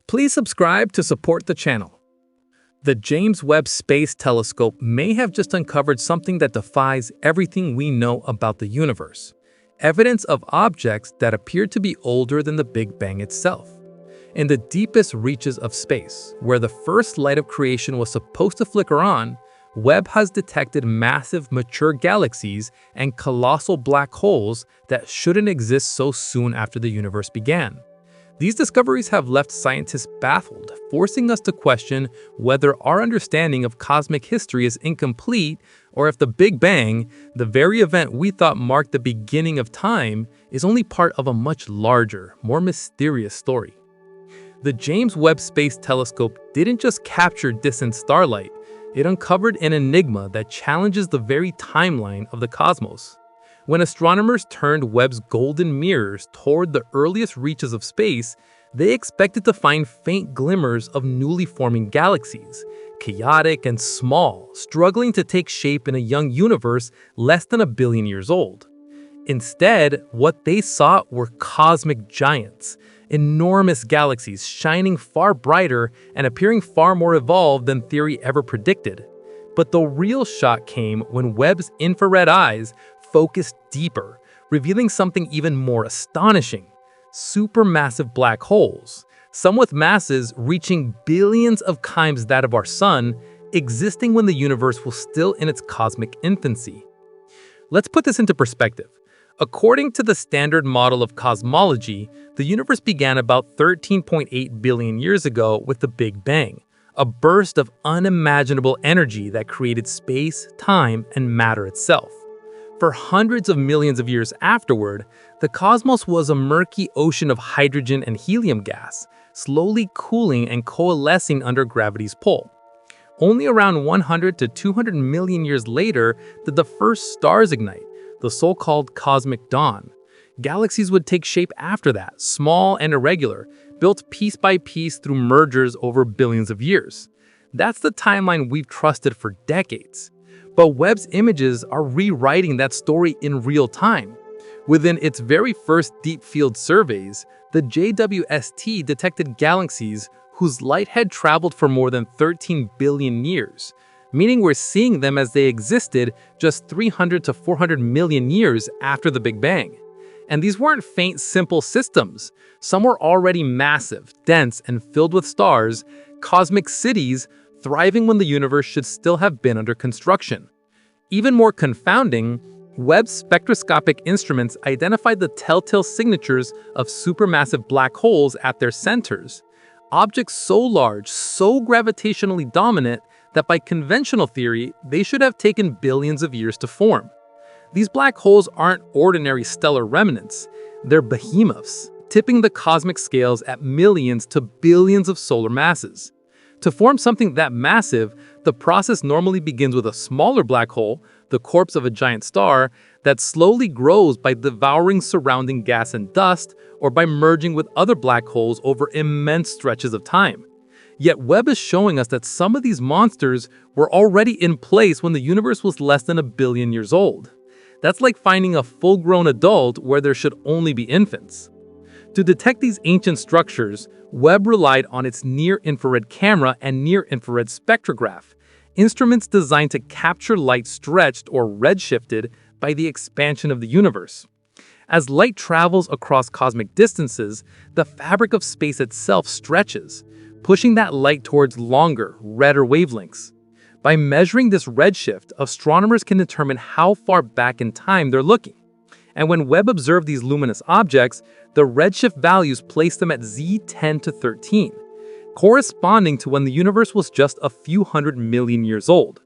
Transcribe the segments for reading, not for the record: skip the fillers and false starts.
Please subscribe to support the channel. The James Webb Space Telescope may have just uncovered something that defies everything we know about the universe. Evidence of objects that appear to be older than the Big Bang itself. In the deepest reaches of space, where the first light of creation was supposed to flicker on, Webb has detected massive mature galaxies and colossal black holes that shouldn't exist so soon after the universe began. These discoveries have left scientists baffled, forcing us to question whether our understanding of cosmic history is incomplete or if the Big Bang, the very event we thought marked the beginning of time, is only part of a much larger, more mysterious story. The James Webb Space Telescope didn't just capture distant starlight, it uncovered an enigma that challenges the very timeline of the cosmos. When astronomers turned Webb's golden mirrors toward the earliest reaches of space, they expected to find faint glimmers of newly forming galaxies, chaotic and small, struggling to take shape in a young universe less than 1 billion years old. Instead, what they saw were cosmic giants, enormous galaxies shining far brighter and appearing far more evolved than theory ever predicted. But the real shock came when Webb's infrared eyes focused deeper, revealing something even more astonishing: supermassive black holes, some with masses reaching billions of times that of our sun, existing when the universe was still in its cosmic infancy. Let's put this into perspective. According to the standard model of cosmology, the universe began about 13.8 billion years ago with the Big Bang, a burst of unimaginable energy that created space, time, and matter itself. For hundreds of millions of years afterward, the cosmos was a murky ocean of hydrogen and helium gas, slowly cooling and coalescing under gravity's pull. Only around 100 to 200 million years later did the first stars ignite, the so-called cosmic dawn. Galaxies would take shape after that, small and irregular, built piece by piece through mergers over billions of years. That's the timeline we've trusted for decades. But Webb's images are rewriting that story in real time. Within its very first deep field surveys, the JWST detected galaxies whose light had traveled for more than 13 billion years, meaning we're seeing them as they existed just 300 to 400 million years after the Big Bang. And these weren't faint, simple systems. Some were already massive, dense, and filled with stars, cosmic cities, thriving when the universe should still have been under construction. Even more confounding, Webb's spectroscopic instruments identified the telltale signatures of supermassive black holes at their centers, objects so large, so gravitationally dominant, that by conventional theory, they should have taken billions of years to form. These black holes aren't ordinary stellar remnants, they're behemoths, tipping the cosmic scales at millions to billions of solar masses. To form something that massive, the process normally begins with a smaller black hole, the corpse of a giant star, that slowly grows by devouring surrounding gas and dust, or by merging with other black holes over immense stretches of time. Yet Webb is showing us that some of these monsters were already in place when the universe was less than 1 billion years old. That's like finding a full-grown adult where there should only be infants. To detect these ancient structures, Webb relied on its near-infrared camera and near-infrared spectrograph, instruments designed to capture light stretched or redshifted by the expansion of the universe. As light travels across cosmic distances, the fabric of space itself stretches, pushing that light towards longer, redder wavelengths. By measuring this redshift, astronomers can determine how far back in time they're looking. And when Webb observed these luminous objects, the redshift values placed them at Z10 to 13, corresponding to when the universe was just a few hundred million years old.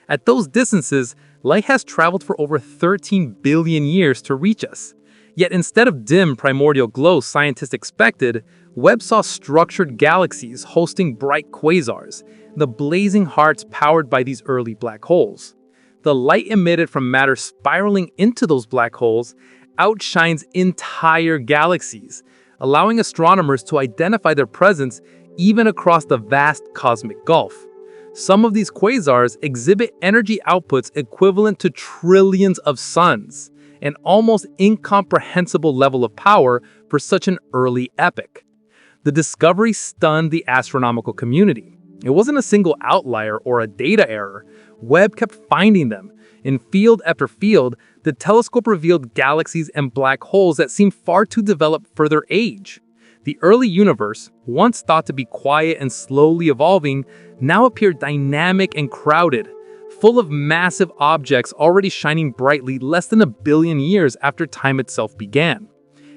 At those distances, light has traveled for over 13 billion years to reach us. Yet instead of dim primordial glow scientists expected, Webb saw structured galaxies hosting bright quasars, the blazing hearts powered by these early black holes. The light emitted from matter spiraling into those black holes outshines entire galaxies, allowing astronomers to identify their presence even across the vast cosmic gulf. Some of these quasars exhibit energy outputs equivalent to trillions of suns, an almost incomprehensible level of power for such an early epoch. The discovery stunned the astronomical community. It wasn't a single outlier or a data error. Webb kept finding them. In field after field, the telescope revealed galaxies and black holes that seemed far too developed for their age. The early universe, once thought to be quiet and slowly evolving, now appeared dynamic and crowded, full of massive objects already shining brightly less than 1 billion years after time itself began.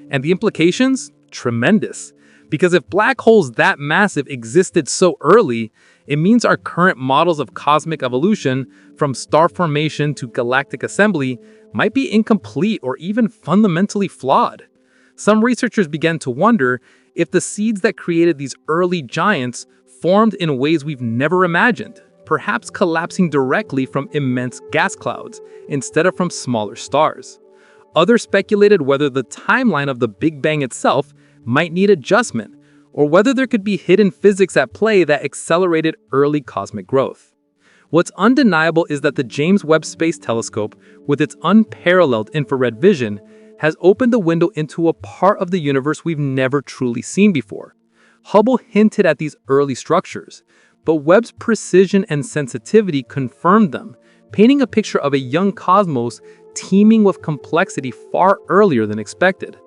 And the implications? Tremendous. Because if black holes that massive existed so early, it means our current models of cosmic evolution, from star formation to galactic assembly, might be incomplete or even fundamentally flawed. Some researchers began to wonder if the seeds that created these early giants formed in ways we've never imagined, perhaps collapsing directly from immense gas clouds instead of from smaller stars. Others speculated whether the timeline of the Big Bang itself might need adjustment, or whether there could be hidden physics at play that accelerated early cosmic growth. What's undeniable is that the James Webb Space Telescope, with its unparalleled infrared vision, has opened the window into a part of the universe we've never truly seen before. Hubble hinted at these early structures, but Webb's precision and sensitivity confirmed them, painting a picture of a young cosmos teeming with complexity far earlier than expected.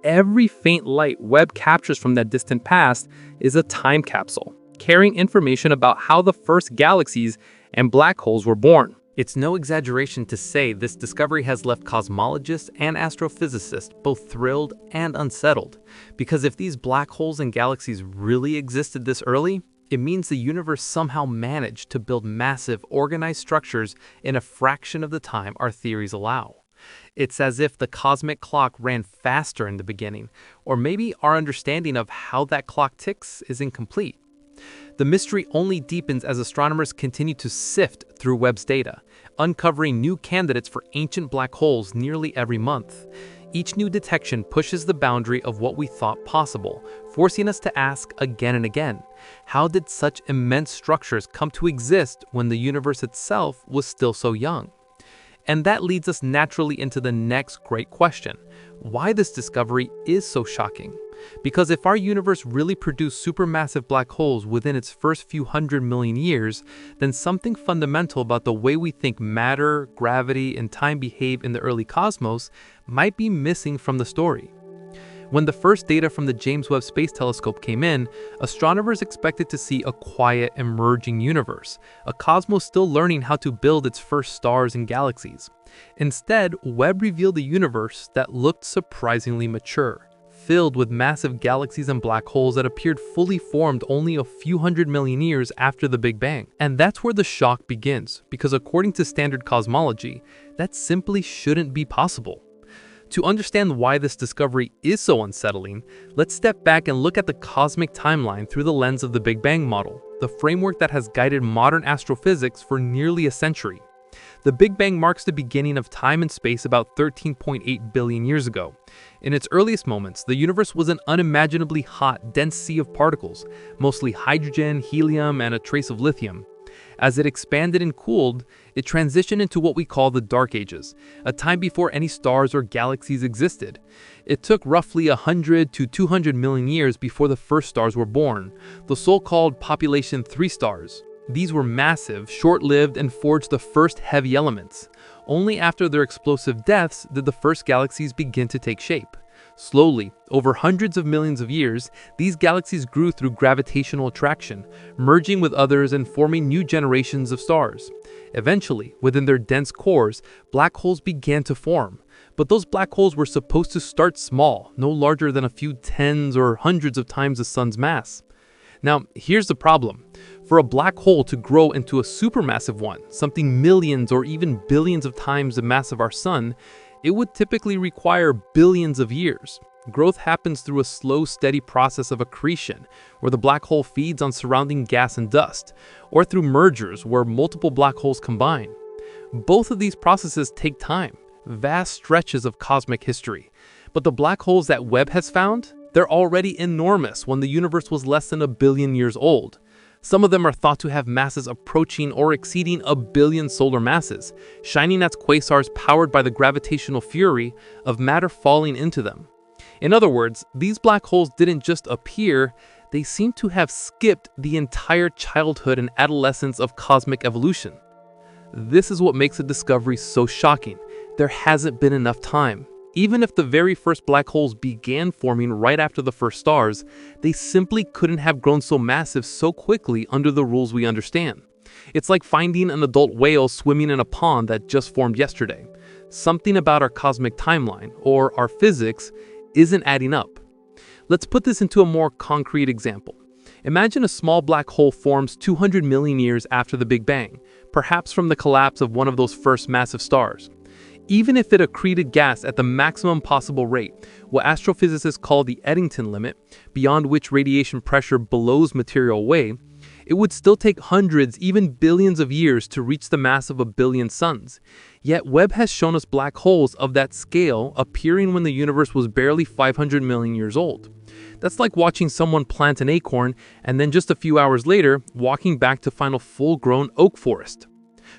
Every faint light Webb captures from that distant past is a time capsule, carrying information about how the first galaxies and black holes were born. It's no exaggeration to say this discovery has left cosmologists and astrophysicists both thrilled and unsettled, because if these black holes and galaxies really existed this early, it means the universe somehow managed to build massive, organized structures in a fraction of the time our theories allow. It's as if the cosmic clock ran faster in the beginning, or maybe our understanding of how that clock ticks is incomplete. The mystery only deepens as astronomers continue to sift through Webb's data, uncovering new candidates for ancient black holes nearly every month. Each new detection pushes the boundary of what we thought possible, forcing us to ask again and again, how did such immense structures come to exist when the universe itself was still so young? And that leads us naturally into the next great question: why this discovery is so shocking. Because if our universe really produced supermassive black holes within its first few 100 million years, then something fundamental about the way we think matter, gravity, and time behave in the early cosmos might be missing from the story. When the first data from the James Webb Space Telescope came in, astronomers expected to see a quiet, emerging universe, a cosmos still learning how to build its first stars and galaxies. Instead, Webb revealed a universe that looked surprisingly mature, filled with massive galaxies and black holes that appeared fully formed only a few 100 million years after the Big Bang. And that's where the shock begins, because according to standard cosmology, that simply shouldn't be possible. To understand why this discovery is so unsettling, let's step back and look at the cosmic timeline through the lens of the Big Bang model, the framework that has guided modern astrophysics for nearly a century. The Big Bang marks the beginning of time and space about 13.8 billion years ago. In its earliest moments, the universe was an unimaginably hot, dense sea of particles, mostly hydrogen, helium, and a trace of lithium. As it expanded and cooled, it transitioned into what we call the Dark Ages, a time before any stars or galaxies existed. It took roughly 100 to 200 million years before the first stars were born, the so-called population 3 stars. These were massive, short-lived, and forged the first heavy elements. Only after their explosive deaths did the first galaxies begin to take shape. Slowly, over hundreds of millions of years, these galaxies grew through gravitational attraction, merging with others and forming new generations of stars. Eventually, within their dense cores, black holes began to form. But those black holes were supposed to start small, no larger than a few tens or hundreds of times the sun's mass. Now, here's the problem. For a black hole to grow into a supermassive one, something millions or even billions of times the mass of our sun, it would typically require billions of years. Growth happens through a slow, steady process of accretion, where the black hole feeds on surrounding gas and dust, or through mergers, where multiple black holes combine. Both of these processes take time, vast stretches of cosmic history. But the black holes that Webb has found, they're already enormous when the universe was less than 1 billion years old. Some of them are thought to have masses approaching or exceeding 1 billion solar masses, shining as quasars powered by the gravitational fury of matter falling into them. In other words, these black holes didn't just appear, they seem to have skipped the entire childhood and adolescence of cosmic evolution. This is what makes the discovery so shocking. There hasn't been enough time. Even if the very first black holes began forming right after the first stars, they simply couldn't have grown so massive so quickly under the rules we understand. It's like finding an adult whale swimming in a pond that just formed yesterday. Something about our cosmic timeline, or our physics, isn't adding up. Let's put this into a more concrete example. Imagine a small black hole forms 200 million years after the Big Bang, perhaps from the collapse of one of those first massive stars. Even if it accreted gas at the maximum possible rate, what astrophysicists call the Eddington limit, beyond which radiation pressure blows material away, it would still take hundreds, even billions of years to reach the mass of a billion suns. Yet Webb has shown us black holes of that scale appearing when the universe was barely 500 million years old. That's like watching someone plant an acorn and then just a few hours later walking back to find a full-grown oak forest.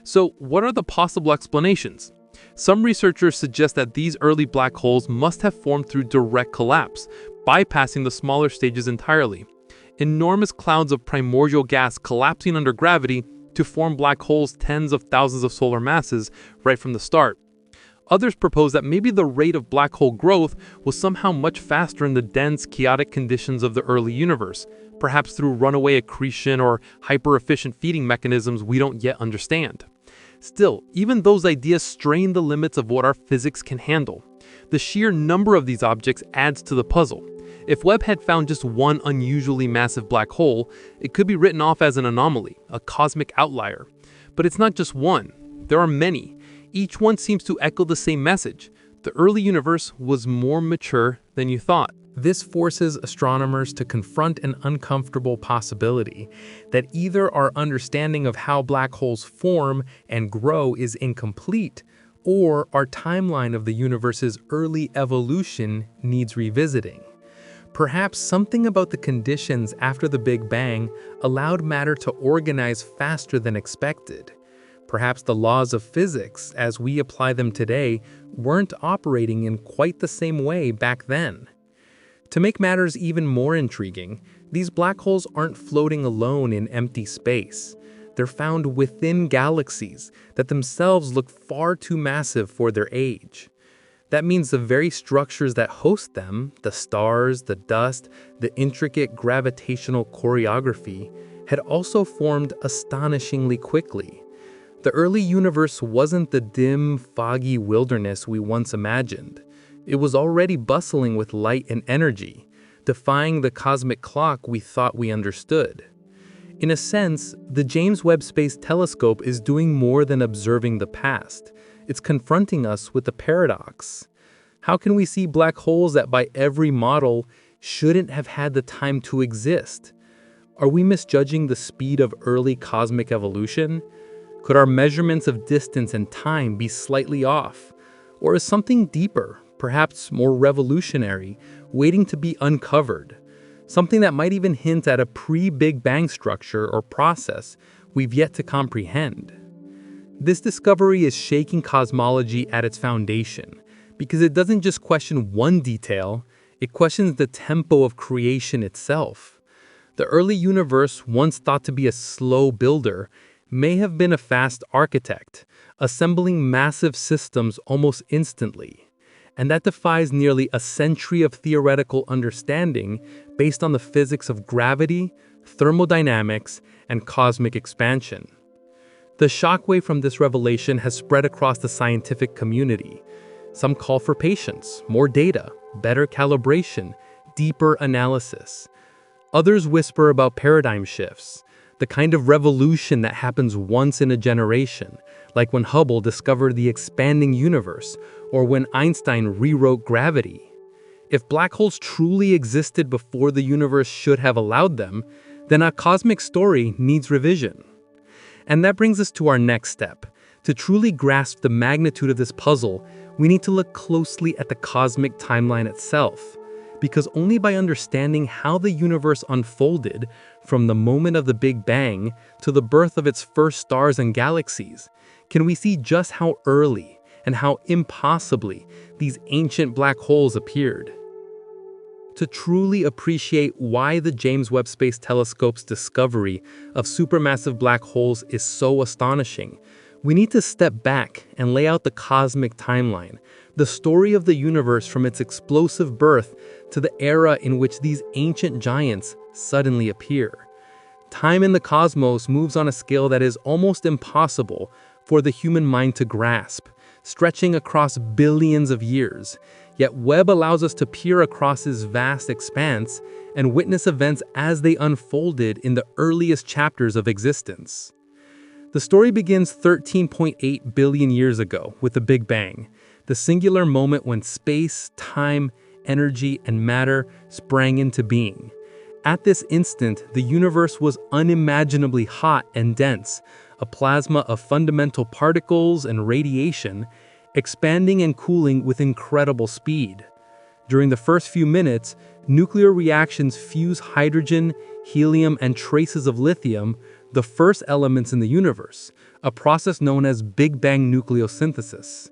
So what are the possible explanations? Some researchers suggest that these early black holes must have formed through direct collapse, bypassing the smaller stages entirely. Enormous clouds of primordial gas collapsing under gravity to form black holes tens of thousands of solar masses right from the start. Others propose that maybe the rate of black hole growth was somehow much faster in the dense, chaotic conditions of the early universe, perhaps through runaway accretion or hyper-efficient feeding mechanisms we don't yet understand. Still, even those ideas strain the limits of what our physics can handle. The sheer number of these objects adds to the puzzle. If Webb had found just one unusually massive black hole, it could be written off as an anomaly, a cosmic outlier. But it's not just one. There are many. Each one seems to echo the same message. The early universe was more mature than you thought. This forces astronomers to confront an uncomfortable possibility that either our understanding of how black holes form and grow is incomplete, or our timeline of the universe's early evolution needs revisiting. Perhaps something about the conditions after the Big Bang allowed matter to organize faster than expected. Perhaps the laws of physics, as we apply them today, weren't operating in quite the same way back then. To make matters even more intriguing, these black holes aren't floating alone in empty space. They're found within galaxies that themselves look far too massive for their age. That means the very structures that host them, the stars, the dust, the intricate gravitational choreography, had also formed astonishingly quickly. The early universe wasn't the dim, foggy wilderness we once imagined. It was already bustling with light and energy, defying the cosmic clock we thought we understood. In a sense, the James Webb Space Telescope is doing more than observing the past. It's confronting us with a paradox. How can we see black holes that by every model shouldn't have had the time to exist? Are we misjudging the speed of early cosmic evolution? Could our measurements of distance and time be slightly off? Or is something deeper, perhaps more revolutionary, waiting to be uncovered? Something that might even hint at a pre-Big Bang structure or process we've yet to comprehend. This discovery is shaking cosmology at its foundation, because it doesn't just question one detail, it questions the tempo of creation itself. The early universe, once thought to be a slow builder, may have been a fast architect, assembling massive systems almost instantly. And that defies nearly a century of theoretical understanding based on the physics of gravity, thermodynamics, and cosmic expansion. The shockwave from this revelation has spread across the scientific community. Some call for patience, more data, better calibration, deeper analysis. Others whisper about paradigm shifts, the kind of revolution that happens once in a generation, like when Hubble discovered the expanding universe, or when Einstein rewrote gravity. If black holes truly existed before the universe should have allowed them, then our cosmic story needs revision. And that brings us to our next step. To truly grasp the magnitude of this puzzle, we need to look closely at the cosmic timeline itself. Because only by understanding how the universe unfolded from the moment of the Big Bang to the birth of its first stars and galaxies, can we see just how early and how impossibly these ancient black holes appeared. To truly appreciate why the James Webb Space Telescope's discovery of supermassive black holes is so astonishing, we need to step back and lay out the cosmic timeline, the story of the universe from its explosive birth to the era in which these ancient giants suddenly appear. Time in the cosmos moves on a scale that is almost impossible for the human mind to grasp, stretching across billions of years. Yet Webb allows us to peer across this vast expanse and witness events as they unfolded in the earliest chapters of existence. The story begins 13.8 billion years ago with the Big Bang, the singular moment when space, time, energy, and matter sprang into being. At this instant, the universe was unimaginably hot and dense, a plasma of fundamental particles and radiation, expanding and cooling with incredible speed. During the first few minutes, nuclear reactions fuse hydrogen, helium, and traces of lithium, the first elements in the universe, a process known as Big Bang nucleosynthesis.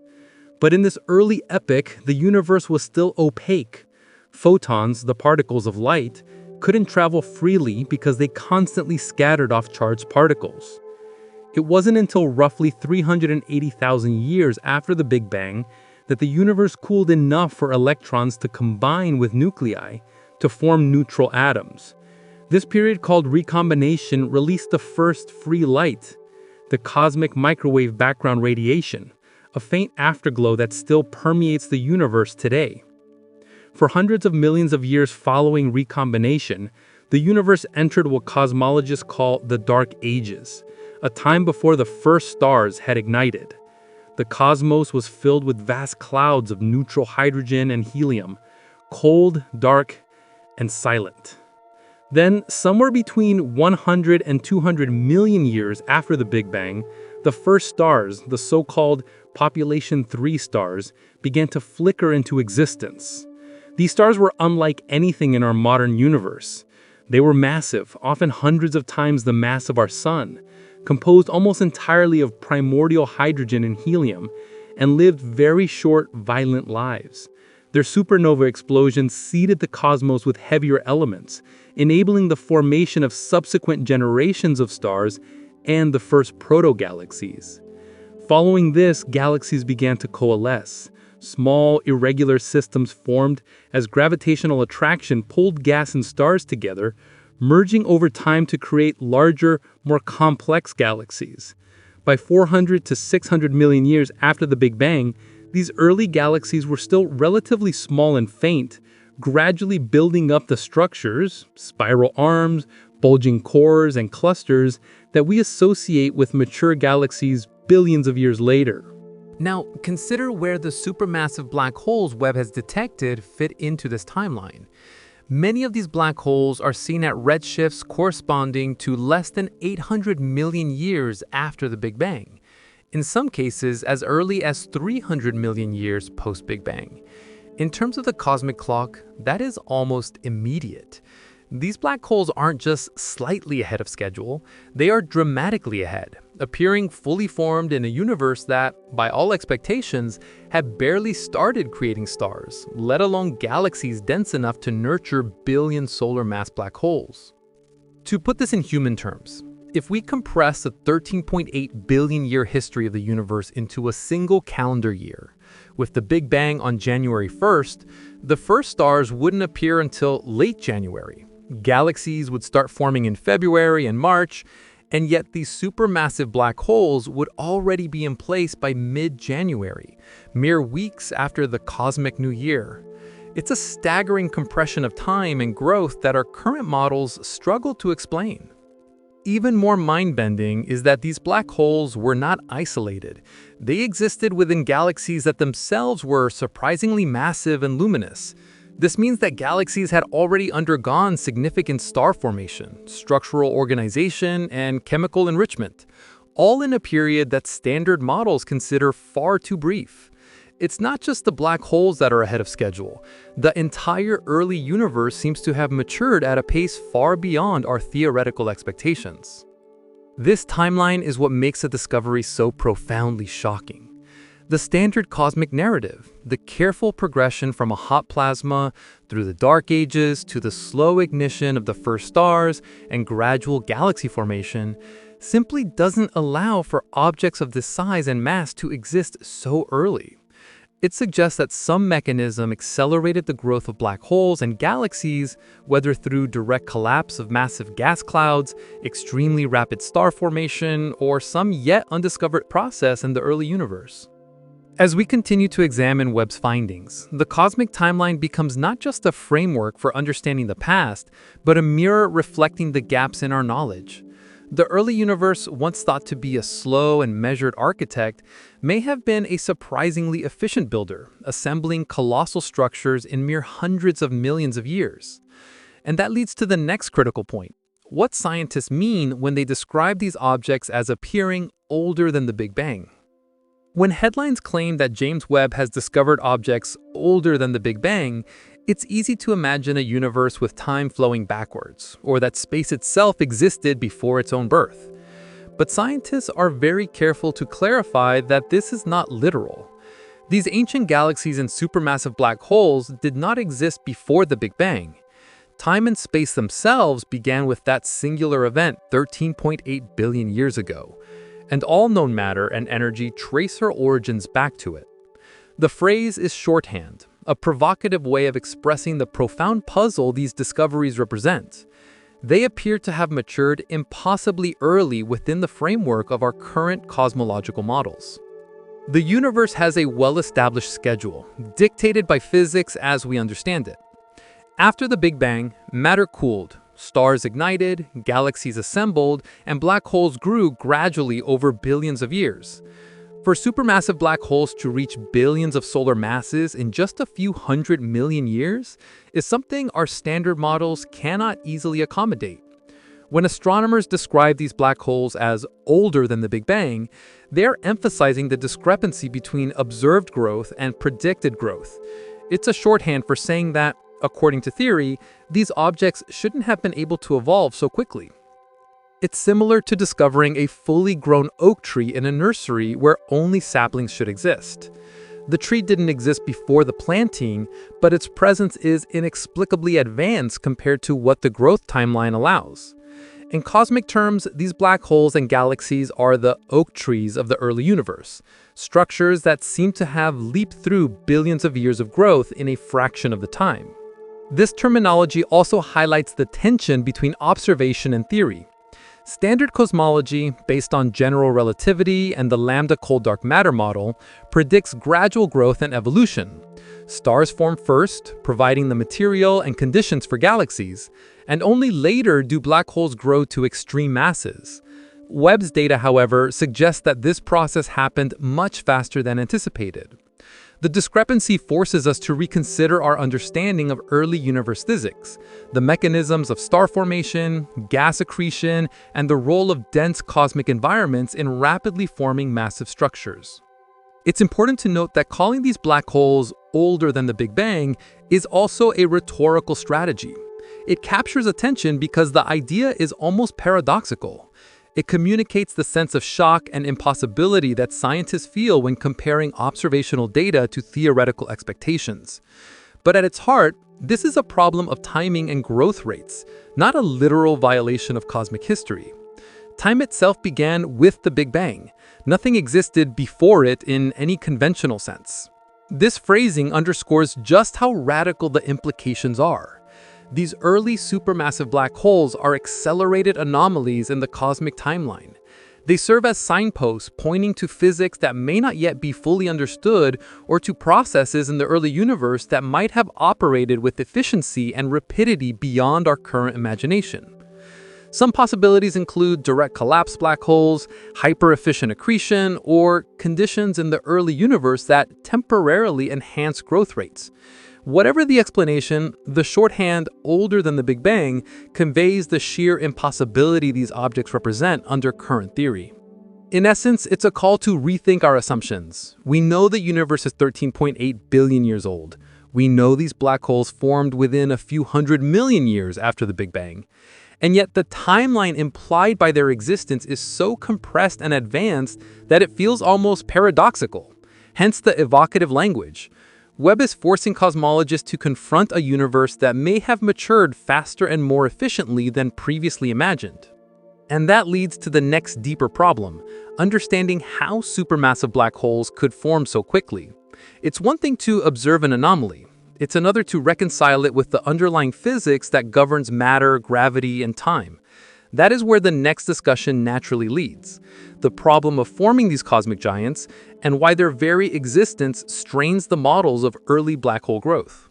But in this early epoch, the universe was still opaque. Photons, the particles of light, couldn't travel freely because they constantly scattered off charged particles. It wasn't until roughly 380,000 years after the Big Bang that the universe cooled enough for electrons to combine with nuclei to form neutral atoms. This period, called recombination, released the first free light, the cosmic microwave background radiation, a faint afterglow that still permeates the universe today. For hundreds of millions of years following recombination, the universe entered what cosmologists call the Dark Ages, a time before the first stars had ignited. The cosmos was filled with vast clouds of neutral hydrogen and helium, cold, dark, and silent. Then, somewhere between 100 and 200 million years after the Big Bang, the first stars, the so-called population 3 stars, began to flicker into existence. These stars were unlike anything in our modern universe. They were massive, often hundreds of times the mass of our sun, composed almost entirely of primordial hydrogen and helium, and lived very short, violent lives. Their supernova explosions seeded the cosmos with heavier elements, enabling the formation of subsequent generations of stars and the first proto-galaxies. Following this, galaxies began to coalesce. Small, irregular systems formed as gravitational attraction pulled gas and stars together, merging over time to create larger, more complex galaxies. By 400 to 600 million years after the Big Bang, these early galaxies were still relatively small and faint, gradually building up the structures, spiral arms, bulging cores, and clusters that we associate with mature galaxies billions of years later. Now, consider where the supermassive black holes Webb has detected fit into this timeline. Many of these black holes are seen at redshifts corresponding to less than 800 million years after the Big Bang, in some cases as early as 300 million years post-Big Bang. In terms of the cosmic clock, that is almost immediate. These black holes aren't just slightly ahead of schedule, they are dramatically ahead, appearing fully formed in a universe that, by all expectations, had barely started creating stars, let alone galaxies dense enough to nurture billion solar mass black holes. To put this in human terms, if we compress the 13.8 billion year history of the universe into a single calendar year, with the Big Bang on January 1st, the first stars wouldn't appear until late January. Galaxies would start forming in February and March, and yet these supermassive black holes would already be in place by mid-January, mere weeks after the cosmic new year. It's a staggering compression of time and growth that our current models struggle to explain. Even more mind-bending is that these black holes were not isolated. They existed within galaxies that themselves were surprisingly massive and luminous. This means that galaxies had already undergone significant star formation, structural organization, and chemical enrichment, all in a period that standard models consider far too brief. It's not just the black holes that are ahead of schedule. The entire early universe seems to have matured at a pace far beyond our theoretical expectations. This timeline is what makes the discovery so profoundly shocking. The standard cosmic narrative, the careful progression from a hot plasma through the dark ages to the slow ignition of the first stars and gradual galaxy formation, simply doesn't allow for objects of this size and mass to exist so early. It suggests that some mechanism accelerated the growth of black holes and galaxies, whether through direct collapse of massive gas clouds, extremely rapid star formation, or some yet undiscovered process in the early universe. As we continue to examine Webb's findings, the cosmic timeline becomes not just a framework for understanding the past, but a mirror reflecting the gaps in our knowledge. The early universe, once thought to be a slow and measured architect, may have been a surprisingly efficient builder, assembling colossal structures in mere hundreds of millions of years. And that leads to the next critical point: what scientists mean when they describe these objects as appearing older than the Big Bang. When headlines claim that James Webb has discovered objects older than the Big Bang, it's easy to imagine a universe with time flowing backwards, or that space itself existed before its own birth. But scientists are very careful to clarify that this is not literal. These ancient galaxies and supermassive black holes did not exist before the Big Bang. Time and space themselves began with that singular event 13.8 billion years ago, and all known matter and energy trace their origins back to it. The phrase is shorthand, a provocative way of expressing the profound puzzle these discoveries represent. They appear to have matured impossibly early within the framework of our current cosmological models. The universe has a well-established schedule, dictated by physics as we understand it. After the Big Bang, matter cooled, stars ignited, galaxies assembled, and black holes grew gradually over billions of years. For supermassive black holes to reach billions of solar masses in just a few 100 million years is something our standard models cannot easily accommodate. When astronomers describe these black holes as older than the Big Bang, they're emphasizing the discrepancy between observed growth and predicted growth. It's a shorthand for saying that, according to theory, these objects shouldn't have been able to evolve so quickly. It's similar to discovering a fully grown oak tree in a nursery where only saplings should exist. The tree didn't exist before the planting, but its presence is inexplicably advanced compared to what the growth timeline allows. In cosmic terms, these black holes and galaxies are the oak trees of the early universe, structures that seem to have leaped through billions of years of growth in a fraction of the time. This terminology also highlights the tension between observation and theory. Standard cosmology, based on general relativity and the lambda cold dark matter model, predicts gradual growth and evolution. Stars form first, providing the material and conditions for galaxies, and only later do black holes grow to extreme masses. Webb's data, however, suggests that this process happened much faster than anticipated. The discrepancy forces us to reconsider our understanding of early universe physics, the mechanisms of star formation, gas accretion, and the role of dense cosmic environments in rapidly forming massive structures. It's important to note that calling these black holes older than the Big Bang is also a rhetorical strategy. It captures attention because the idea is almost paradoxical. It communicates the sense of shock and impossibility that scientists feel when comparing observational data to theoretical expectations. But at its heart, this is a problem of timing and growth rates, not a literal violation of cosmic history. Time itself began with the Big Bang. Nothing existed before it in any conventional sense. This phrasing underscores just how radical the implications are. These early supermassive black holes are accelerated anomalies in the cosmic timeline. They serve as signposts pointing to physics that may not yet be fully understood or to processes in the early universe that might have operated with efficiency and rapidity beyond our current imagination. Some possibilities include direct collapse black holes, hyper-efficient accretion, or conditions in the early universe that temporarily enhance growth rates. Whatever the explanation, the shorthand older than the Big Bang conveys the sheer impossibility these objects represent under current theory. In essence, it's a call to rethink our assumptions. We know the universe is 13.8 billion years old. We know these black holes formed within a few 100 million years after the Big Bang. And yet the timeline implied by their existence is so compressed and advanced that it feels almost paradoxical. hence the evocative language. Webb is forcing cosmologists to confront a universe that may have matured faster and more efficiently than previously imagined. And that leads to the next deeper problem, understanding how supermassive black holes could form so quickly. It's one thing to observe an anomaly. It's another to reconcile it with the underlying physics that governs matter, gravity, and time. That is where the next discussion naturally leads. The problem of forming these cosmic giants and why their very existence strains the models of early black hole growth.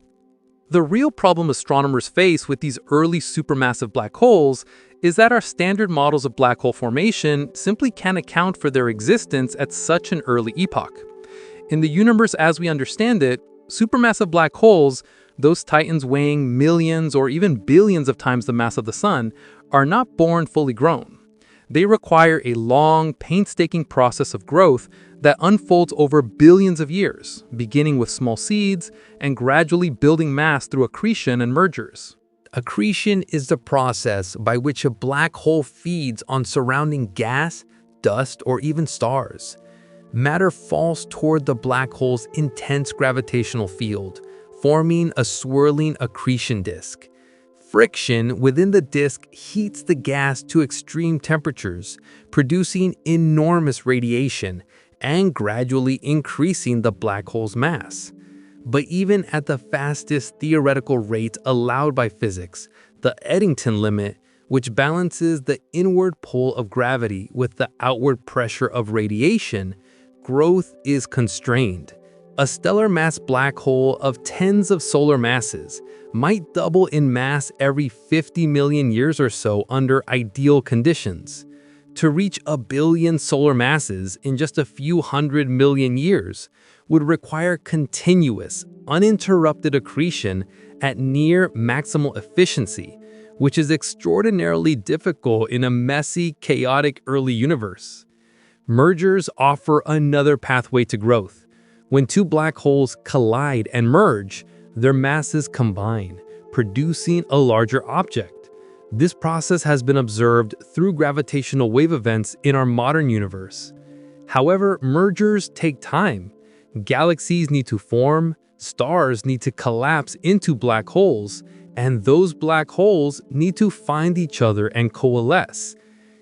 The real problem astronomers face with these early supermassive black holes is that our standard models of black hole formation simply can't account for their existence at such an early epoch. In the universe as we understand it, supermassive black holes, those titans weighing millions or even billions of times the mass of the Sun, are not born fully grown. They require a long, painstaking process of growth that unfolds over billions of years, beginning with small seeds and gradually building mass through accretion and mergers. Accretion is the process by which a black hole feeds on surrounding gas, dust, or even stars. Matter falls toward the black hole's intense gravitational field, forming a swirling accretion disk. Friction within the disk heats the gas to extreme temperatures, producing enormous radiation and gradually increasing the black hole's mass. But even at the fastest theoretical rate allowed by physics, the Eddington limit, which balances the inward pull of gravity with the outward pressure of radiation, growth is constrained. A stellar mass black hole of tens of solar masses might double in mass every 50 million years or so under ideal conditions. To reach a billion solar masses in just a few 100 million years would require continuous, uninterrupted accretion at near maximal efficiency, which is extraordinarily difficult in a messy, chaotic early universe. Mergers offer another pathway to growth. When two black holes collide and merge, their masses combine, producing a larger object. This process has been observed through gravitational wave events in our modern universe. However, mergers take time. Galaxies need to form, stars need to collapse into black holes, and those black holes need to find each other and coalesce.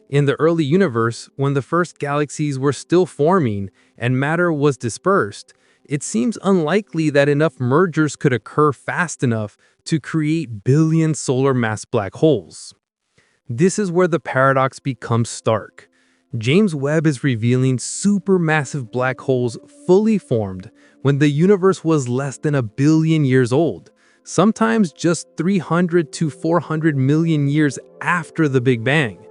In the early universe, when the first galaxies were still forming and matter was dispersed, it seems unlikely that enough mergers could occur fast enough to create billion solar mass black holes. This is where the paradox becomes stark. James Webb is revealing supermassive black holes fully formed when the universe was less than 1 billion years old, sometimes just 300 to 400 million years after the Big Bang.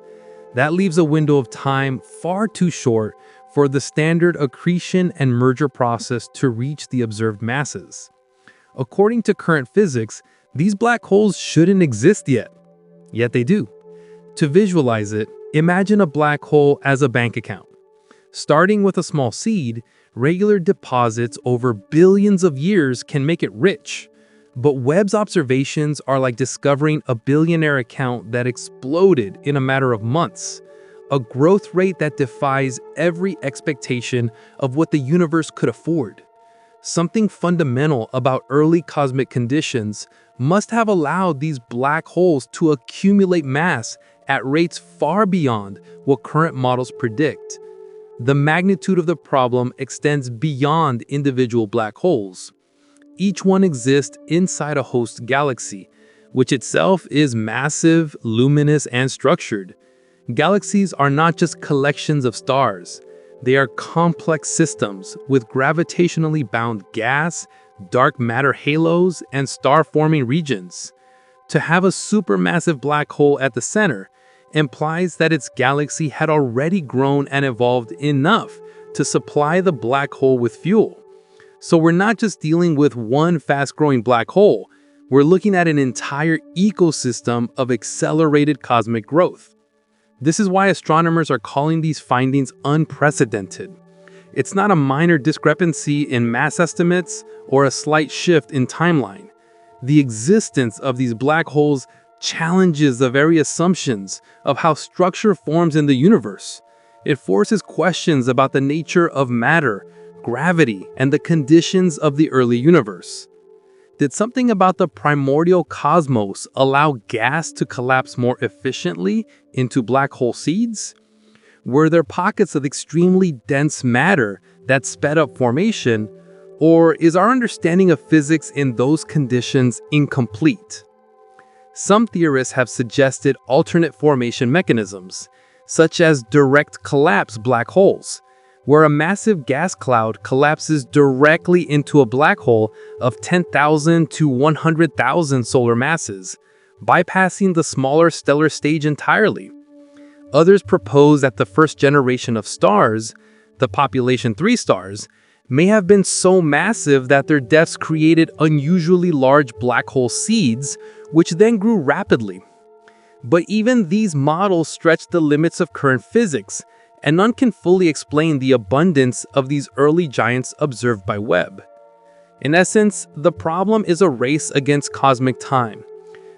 That leaves a window of time far too short for the standard accretion and merger process to reach the observed masses. According to current physics, these black holes shouldn't exist yet they do. To visualize it, imagine a black hole as a bank account. Starting with a small seed, regular deposits over billions of years can make it rich. But Webb's observations are like discovering a billionaire account that exploded in a matter of months, a growth rate that defies every expectation of what the universe could afford. Something fundamental about early cosmic conditions must have allowed these black holes to accumulate mass at rates far beyond what current models predict. The magnitude of the problem extends beyond individual black holes. Each one exists inside a host galaxy, which itself is massive, luminous, and structured. Galaxies are not just collections of stars. They are complex systems with gravitationally bound gas, dark matter halos, and star-forming regions. To have a supermassive black hole at the center implies that its galaxy had already grown and evolved enough to supply the black hole with fuel. So we're not just dealing with one fast-growing black hole, we're looking at an entire ecosystem of accelerated cosmic growth. This is why astronomers are calling these findings unprecedented. It's not a minor discrepancy in mass estimates or a slight shift in timeline. The existence of these black holes challenges the very assumptions of how structure forms in the universe. It forces questions about the nature of matter, gravity, and the conditions of the early universe. Did something about the primordial cosmos allow gas to collapse more efficiently into black hole seeds? Were there pockets of extremely dense matter that sped up formation, or is our understanding of physics in those conditions incomplete? Some theorists have suggested alternate formation mechanisms, such as direct collapse black holes, where a massive gas cloud collapses directly into a black hole of 10,000 to 100,000 solar masses, bypassing the smaller stellar stage entirely. Others propose that the first generation of stars, the population 3 stars, may have been so massive that their deaths created unusually large black hole seeds, which then grew rapidly. But even these models stretch the limits of current physics, and none can fully explain the abundance of these early giants observed by Webb. In essence, the problem is a race against cosmic time.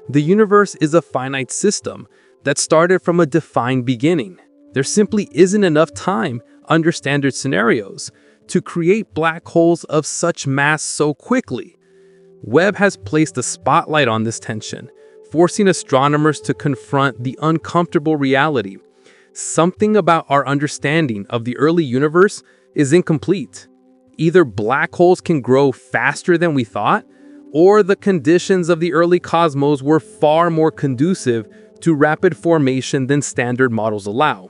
The universe is a finite system that started from a defined beginning. There simply isn't enough time, under standard scenarios, to create black holes of such mass so quickly. Webb has placed a spotlight on this tension, forcing astronomers to confront the uncomfortable reality. Something about our understanding of the early universe is incomplete. Either black holes can grow faster than we thought, or the conditions of the early cosmos were far more conducive to rapid formation than standard models allow.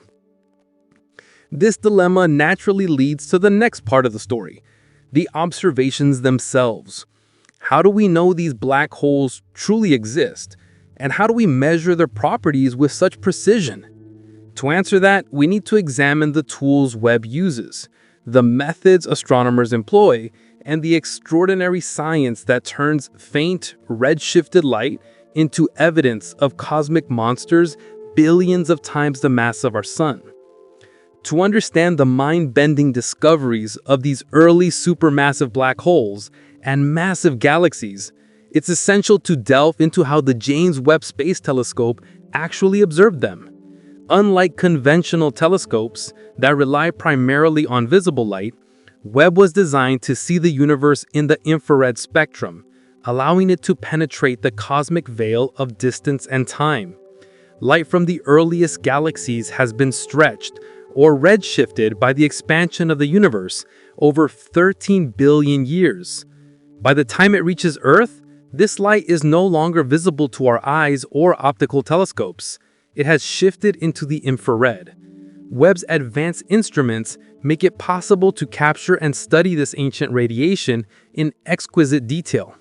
This dilemma naturally leads to the next part of the story, the observations themselves. How do we know these black holes truly exist, and how do we measure their properties with such precision? To answer that, we need to examine the tools Webb uses, the methods astronomers employ, and the extraordinary science that turns faint, red-shifted light into evidence of cosmic monsters billions of times the mass of our sun. To understand the mind-bending discoveries of these early supermassive black holes and massive galaxies, it's essential to delve into how the James Webb Space Telescope actually observed them. Unlike conventional telescopes that rely primarily on visible light, Webb was designed to see the universe in the infrared spectrum, allowing it to penetrate the cosmic veil of distance and time. Light from the earliest galaxies has been stretched or redshifted by the expansion of the universe over 13 billion years. By the time it reaches Earth, this light is no longer visible to our eyes or optical telescopes. It has shifted into the infrared. Webb's advanced instruments make it possible to capture and study this ancient radiation in exquisite detail.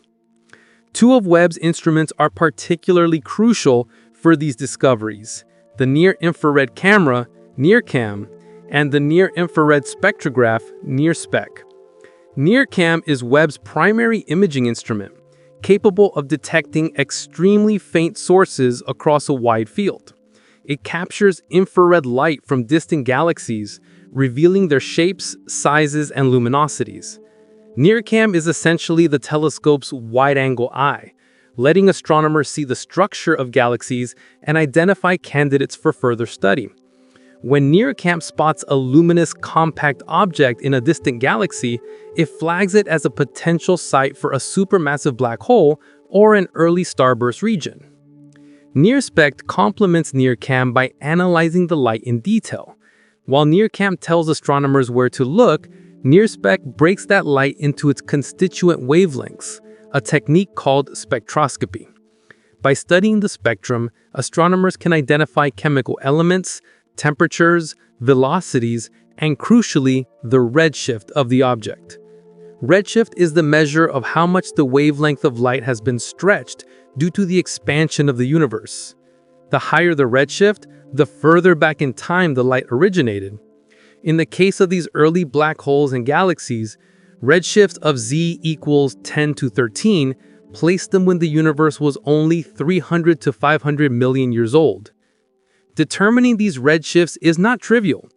Two of Webb's instruments are particularly crucial for these discoveries: the near-infrared camera, NIRCam, and the near-infrared spectrograph, NIRSpec. NIRCam is Webb's primary imaging instrument, capable of detecting extremely faint sources across a wide field. It captures infrared light from distant galaxies, revealing their shapes, sizes, and luminosities. NIRCam is essentially the telescope's wide-angle eye, letting astronomers see the structure of galaxies and identify candidates for further study. When NIRCam spots a luminous, compact object in a distant galaxy, it flags it as a potential site for a supermassive black hole or an early starburst region. NIRSpec complements NIRCam by analyzing the light in detail. While NIRCam tells astronomers where to look, NIRSpec breaks that light into its constituent wavelengths, a technique called spectroscopy. By studying the spectrum, astronomers can identify chemical elements, temperatures, velocities, and crucially, the redshift of the object. Redshift is the measure of how much the wavelength of light has been stretched due to the expansion of the universe. The higher the redshift, the further back in time the light originated. In the case of these early black holes and galaxies, redshift of Z equals 10 to 13 placed them when the universe was only 300 to 500 million years old. Determining these redshifts is not trivial.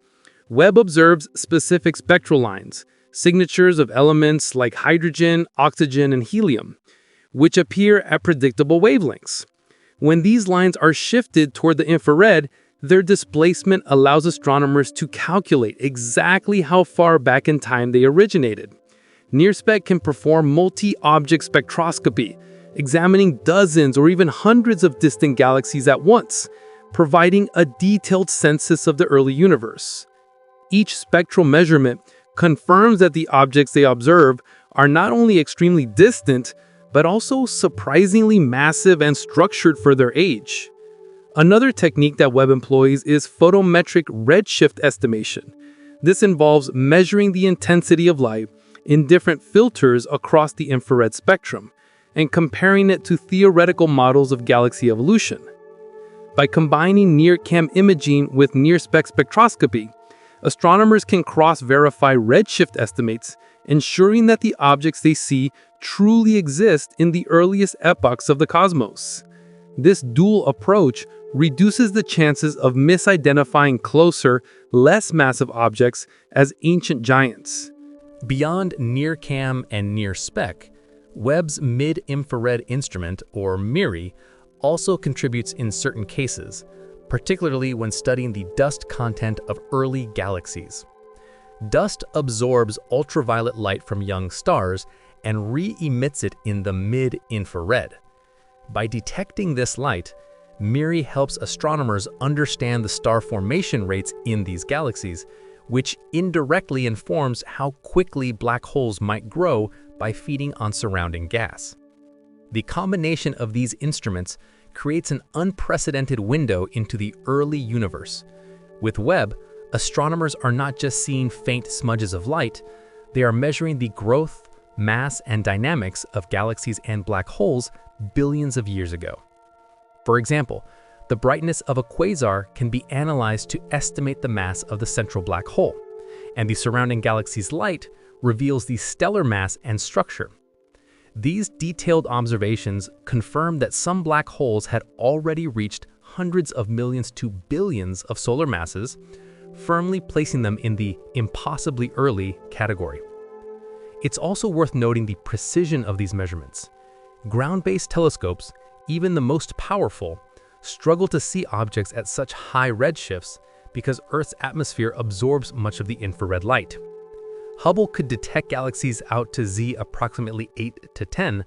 Webb observes specific spectral lines, signatures of elements like hydrogen, oxygen, and helium, which appear at predictable wavelengths. When these lines are shifted toward the infrared, Their displacement allows astronomers to calculate exactly how far back in time they originated. NIRSPEC can perform multi-object spectroscopy, examining dozens or even hundreds of distant galaxies at once, providing a detailed census of the early universe. Each spectral measurement confirms that the objects they observe are not only extremely distant, but also surprisingly massive and structured for their age. Another technique that Webb employs is photometric redshift estimation. This involves measuring the intensity of light in different filters across the infrared spectrum and comparing it to theoretical models of galaxy evolution. By combining near-cam imaging with near-spec spectroscopy, astronomers can cross-verify redshift estimates, ensuring that the objects they see truly exist in the earliest epochs of the cosmos. This dual approach reduces the chances of misidentifying closer, less massive objects as ancient giants. Beyond near-cam and near-spec, Webb's mid-infrared instrument, or MIRI, also contributes in certain cases, particularly when studying the dust content of early galaxies. Dust absorbs ultraviolet light from young stars and re-emits it in the mid-infrared. By detecting this light, MIRI helps astronomers understand the star formation rates in these galaxies, which indirectly informs how quickly black holes might grow by feeding on surrounding gas. The combination of these instruments creates an unprecedented window into the early universe. With Webb, astronomers are not just seeing faint smudges of light, they are measuring the growth, mass, and dynamics of galaxies and black holes billions of years ago. For example, the brightness of a quasar can be analyzed to estimate the mass of the central black hole, and the surrounding galaxy's light reveals the stellar mass and structure. These detailed observations confirm that some black holes had already reached hundreds of millions to billions of solar masses, firmly placing them in the impossibly early category. It's also worth noting the precision of these measurements. Ground-based telescopes, even the most powerful, struggle to see objects at such high redshifts because Earth's atmosphere absorbs much of the infrared light. Hubble could detect galaxies out to Z approximately 8 to 10,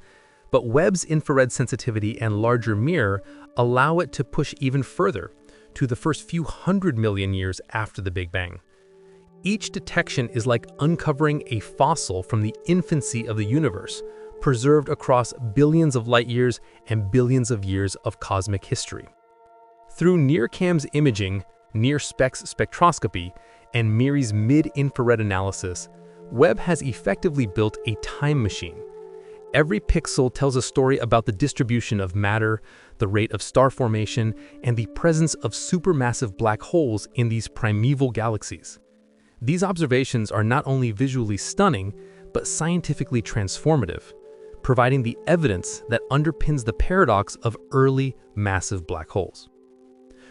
but Webb's infrared sensitivity and larger mirror allow it to push even further, to the first few 100 million years after the Big Bang. Each detection is like uncovering a fossil from the infancy of the universe, preserved across billions of light years and billions of years of cosmic history. Through NIRCam's imaging, near-spec spectroscopy, and MIRI's mid-infrared analysis, Webb has effectively built a time machine. Every pixel tells a story about the distribution of matter, the rate of star formation, and the presence of supermassive black holes in these primeval galaxies. These observations are not only visually stunning, but scientifically transformative, providing the evidence that underpins the paradox of early massive black holes.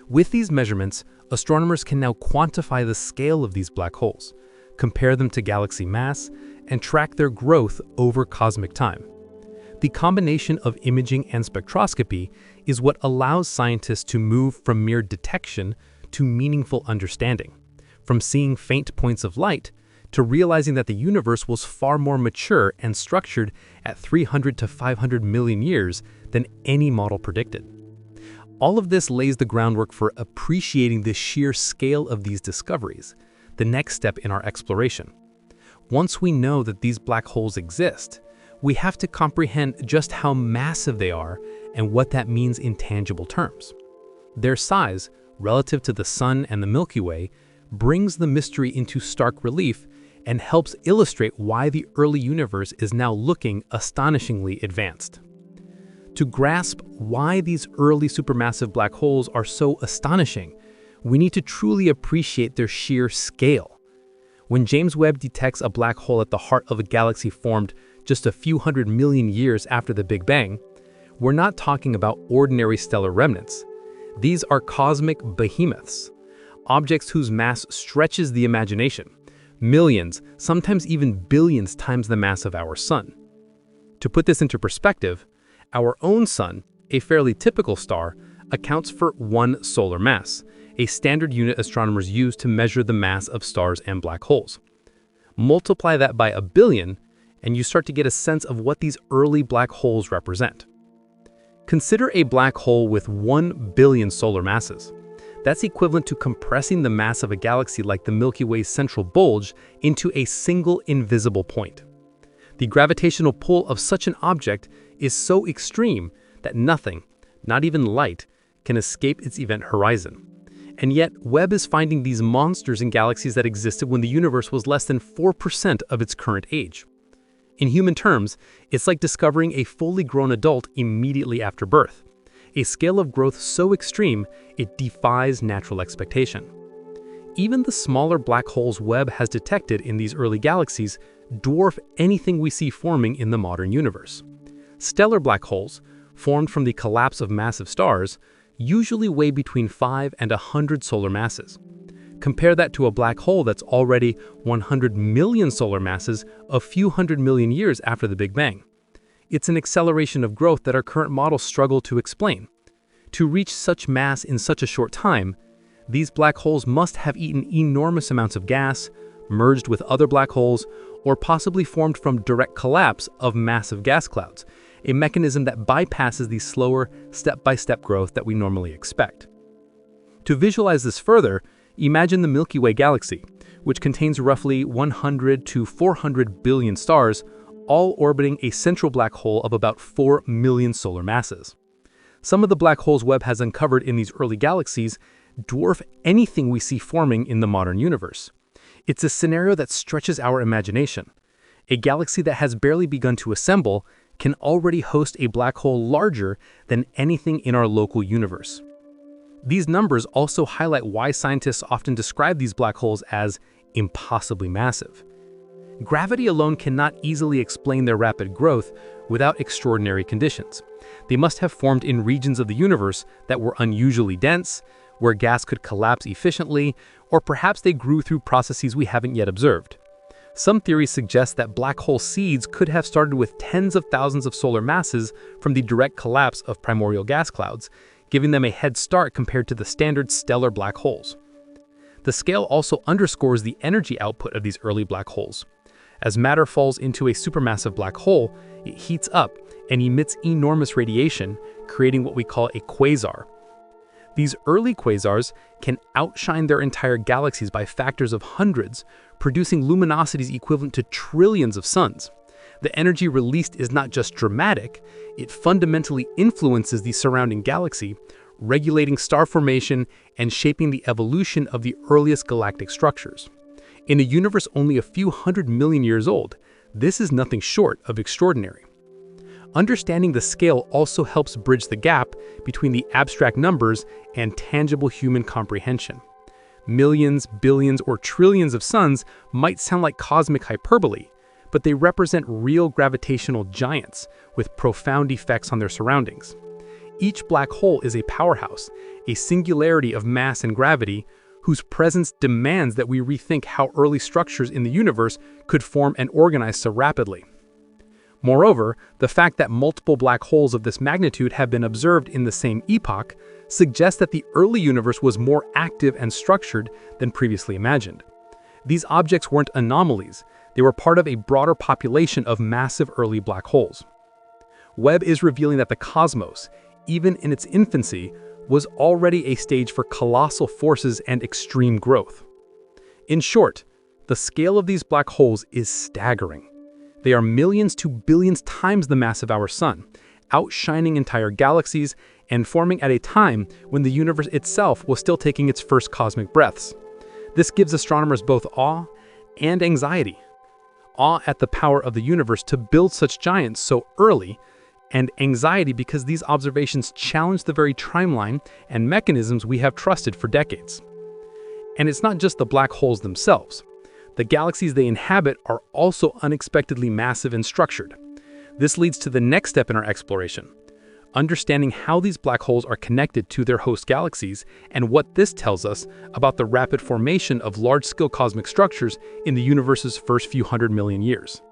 With these measurements, astronomers can now quantify the scale of these black holes, compare them to galaxy mass, and track their growth over cosmic time. The combination of imaging and spectroscopy is what allows scientists to move from mere detection to meaningful understanding, from seeing faint points of light to realizing that the universe was far more mature and structured at 300 to 500 million years than any model predicted. All of this lays the groundwork for appreciating the sheer scale of these discoveries, the next step in our exploration. Once we know that these black holes exist, we have to comprehend just how massive they are and what that means in tangible terms. Their size, relative to the Sun and the Milky Way, brings the mystery into stark relief and helps illustrate why the early universe is now looking astonishingly advanced. To grasp why these early supermassive black holes are so astonishing, we need to truly appreciate their sheer scale. When James Webb detects a black hole at the heart of a galaxy formed just a few 100 million years after the Big Bang, we're not talking about ordinary stellar remnants. These are cosmic behemoths, objects whose mass stretches the imagination, millions, sometimes even billions times the mass of our Sun. To put this into perspective, our own Sun, a fairly typical star, accounts for 1 solar mass, a standard unit astronomers use to measure the mass of stars and black holes. Multiply that by 1 billion, and you start to get a sense of what these early black holes represent. Consider a black hole with 1 billion solar masses. That's equivalent to compressing the mass of a galaxy like the Milky Way's central bulge into a single invisible point. The gravitational pull of such an object is so extreme that nothing, not even light, can escape its event horizon. And yet, Webb is finding these monsters in galaxies that existed when the universe was less than 4% of its current age. In human terms, it's like discovering a fully grown adult immediately after birth, a scale of growth so extreme it defies natural expectation. Even the smaller black holes Webb has detected in these early galaxies dwarf anything we see forming in the modern universe. Stellar black holes, formed from the collapse of massive stars, usually weigh between 5 and 100 solar masses. Compare that to a black hole that's already 100 million solar masses a few hundred million years after the Big Bang. It's an acceleration of growth that our current models struggle to explain. To reach such mass in such a short time, these black holes must have eaten enormous amounts of gas, merged with other black holes, or possibly formed from direct collapse of massive gas clouds, a mechanism that bypasses the slower, step-by-step growth that we normally expect. To visualize this further, imagine the Milky Way galaxy, which contains roughly 100 to 400 billion stars, all orbiting a central black hole of about 4 million solar masses. Some of the black holes Webb has uncovered in these early galaxies dwarf anything we see forming in the modern universe. It's a scenario that stretches our imagination. A galaxy that has barely begun to assemble can already host a black hole larger than anything in our local universe. These numbers also highlight why scientists often describe these black holes as impossibly massive. Gravity alone cannot easily explain their rapid growth without extraordinary conditions. They must have formed in regions of the universe that were unusually dense, where gas could collapse efficiently, or perhaps they grew through processes we haven't yet observed. Some theories suggest that black hole seeds could have started with tens of thousands of solar masses from the direct collapse of primordial gas clouds, giving them a head start compared to the standard stellar black holes. The scale also underscores the energy output of these early black holes. As matter falls into a supermassive black hole, it heats up and emits enormous radiation, creating what we call a quasar. These early quasars can outshine their entire galaxies by factors of hundreds, producing luminosities equivalent to trillions of suns. The energy released is not just dramatic, it fundamentally influences the surrounding galaxy, regulating star formation and shaping the evolution of the earliest galactic structures. In a universe only a few 100 million years old, this is nothing short of extraordinary. Understanding the scale also helps bridge the gap between the abstract numbers and tangible human comprehension. Millions, billions, or trillions of suns might sound like cosmic hyperbole, but they represent real gravitational giants with profound effects on their surroundings. Each black hole is a powerhouse, a singularity of mass and gravity, whose presence demands that we rethink how early structures in the universe could form and organize so rapidly. Moreover, the fact that multiple black holes of this magnitude have been observed in the same epoch suggests that the early universe was more active and structured than previously imagined. These objects weren't anomalies, they were part of a broader population of massive early black holes. Webb is revealing that the cosmos, even in its infancy, was already a stage for colossal forces and extreme growth. In short, the scale of these black holes is staggering. They are millions to billions times the mass of our Sun, outshining entire galaxies and forming at a time when the universe itself was still taking its first cosmic breaths. This gives astronomers both awe and anxiety. Awe at the power of the universe to build such giants so early, and anxiety because these observations challenge the very timeline and mechanisms we have trusted for decades. And it's not just the black holes themselves. The galaxies they inhabit are also unexpectedly massive and structured. This leads to the next step in our exploration, understanding how these black holes are connected to their host galaxies and what this tells us about the rapid formation of large-scale cosmic structures in the universe's first few 100 million years.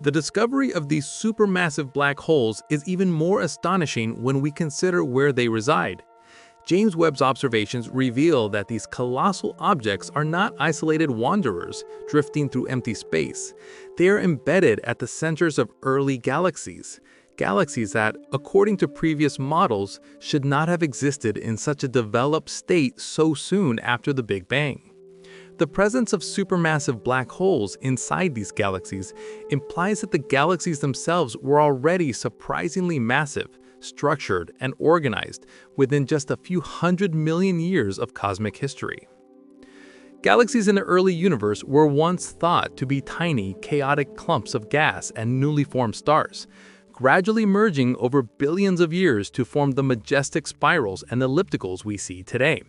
The discovery of these supermassive black holes is even more astonishing when we consider where they reside. James Webb's observations reveal that these colossal objects are not isolated wanderers drifting through empty space. They are embedded at the centers of early galaxies. Galaxies that, according to previous models, should not have existed in such a developed state so soon after the Big Bang. The presence of supermassive black holes inside these galaxies implies that the galaxies themselves were already surprisingly massive, structured, and organized within just a few 100 million years of cosmic history. Galaxies in the early universe were once thought to be tiny, chaotic clumps of gas and newly formed stars, gradually merging over billions of years to form the majestic spirals and ellipticals we see today.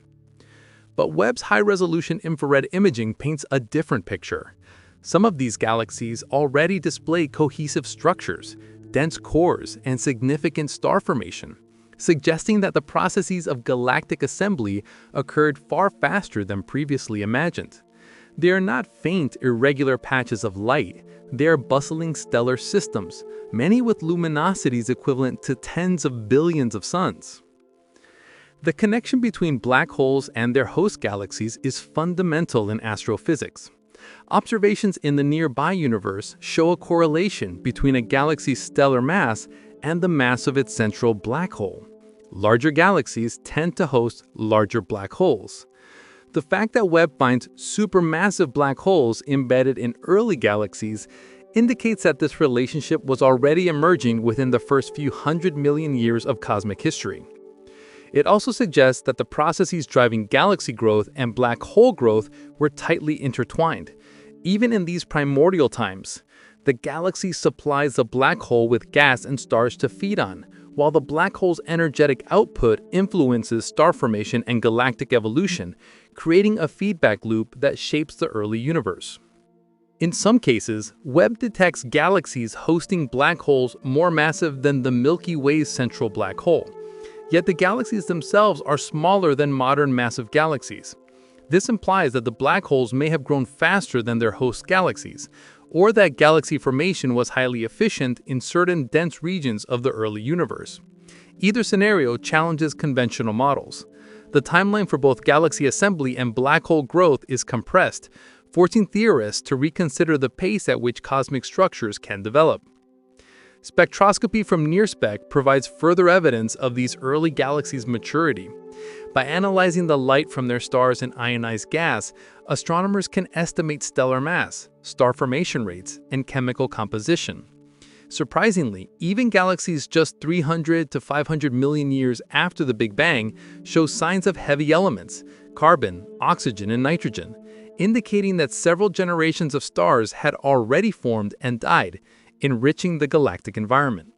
But Webb's high-resolution infrared imaging paints a different picture. Some of these galaxies already display cohesive structures, dense cores, and significant star formation, suggesting that the processes of galactic assembly occurred far faster than previously imagined. They are not faint, irregular patches of light. They are bustling stellar systems, many with luminosities equivalent to tens of billions of suns. The connection between black holes and their host galaxies is fundamental in astrophysics. Observations in the nearby universe show a correlation between a galaxy's stellar mass and the mass of its central black hole. Larger galaxies tend to host larger black holes. The fact that Webb finds supermassive black holes embedded in early galaxies indicates that this relationship was already emerging within the first few 100 million years of cosmic history. It also suggests that the processes driving galaxy growth and black hole growth were tightly intertwined. Even in these primordial times, the galaxy supplies the black hole with gas and stars to feed on, while the black hole's energetic output influences star formation and galactic evolution, creating a feedback loop that shapes the early universe. In some cases, Webb detects galaxies hosting black holes more massive than the Milky Way's central black hole. Yet the galaxies themselves are smaller than modern massive galaxies. This implies that the black holes may have grown faster than their host galaxies, or that galaxy formation was highly efficient in certain dense regions of the early universe. Either scenario challenges conventional models. The timeline for both galaxy assembly and black hole growth is compressed, forcing theorists to reconsider the pace at which cosmic structures can develop. Spectroscopy from NIRSpec provides further evidence of these early galaxies' maturity. By analyzing the light from their stars in ionized gas, astronomers can estimate stellar mass, star formation rates, and chemical composition. Surprisingly, even galaxies just 300 to 500 million years after the Big Bang show signs of heavy elements, carbon, oxygen, and nitrogen, indicating that several generations of stars had already formed and died, enriching the galactic environment.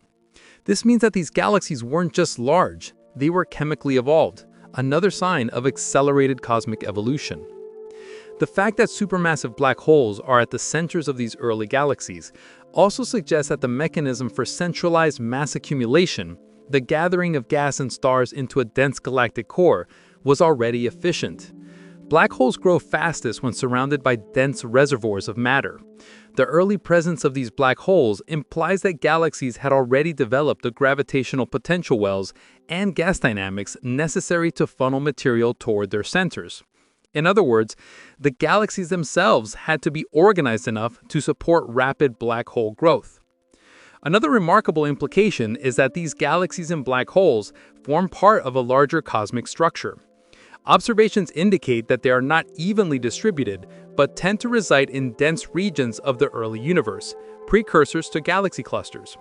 This means that these galaxies weren't just large, they were chemically evolved, another sign of accelerated cosmic evolution. The fact that supermassive black holes are at the centers of these early galaxies also suggests that the mechanism for centralized mass accumulation, the gathering of gas and stars into a dense galactic core, was already efficient. Black holes grow fastest when surrounded by dense reservoirs of matter. The early presence of these black holes implies that galaxies had already developed the gravitational potential wells and gas dynamics necessary to funnel material toward their centers. In other words, the galaxies themselves had to be organized enough to support rapid black hole growth. Another remarkable implication is that these galaxies and black holes form part of a larger cosmic structure. Observations indicate that they are not evenly distributed, but tend to reside in dense regions of the early universe, precursors to galaxy clusters.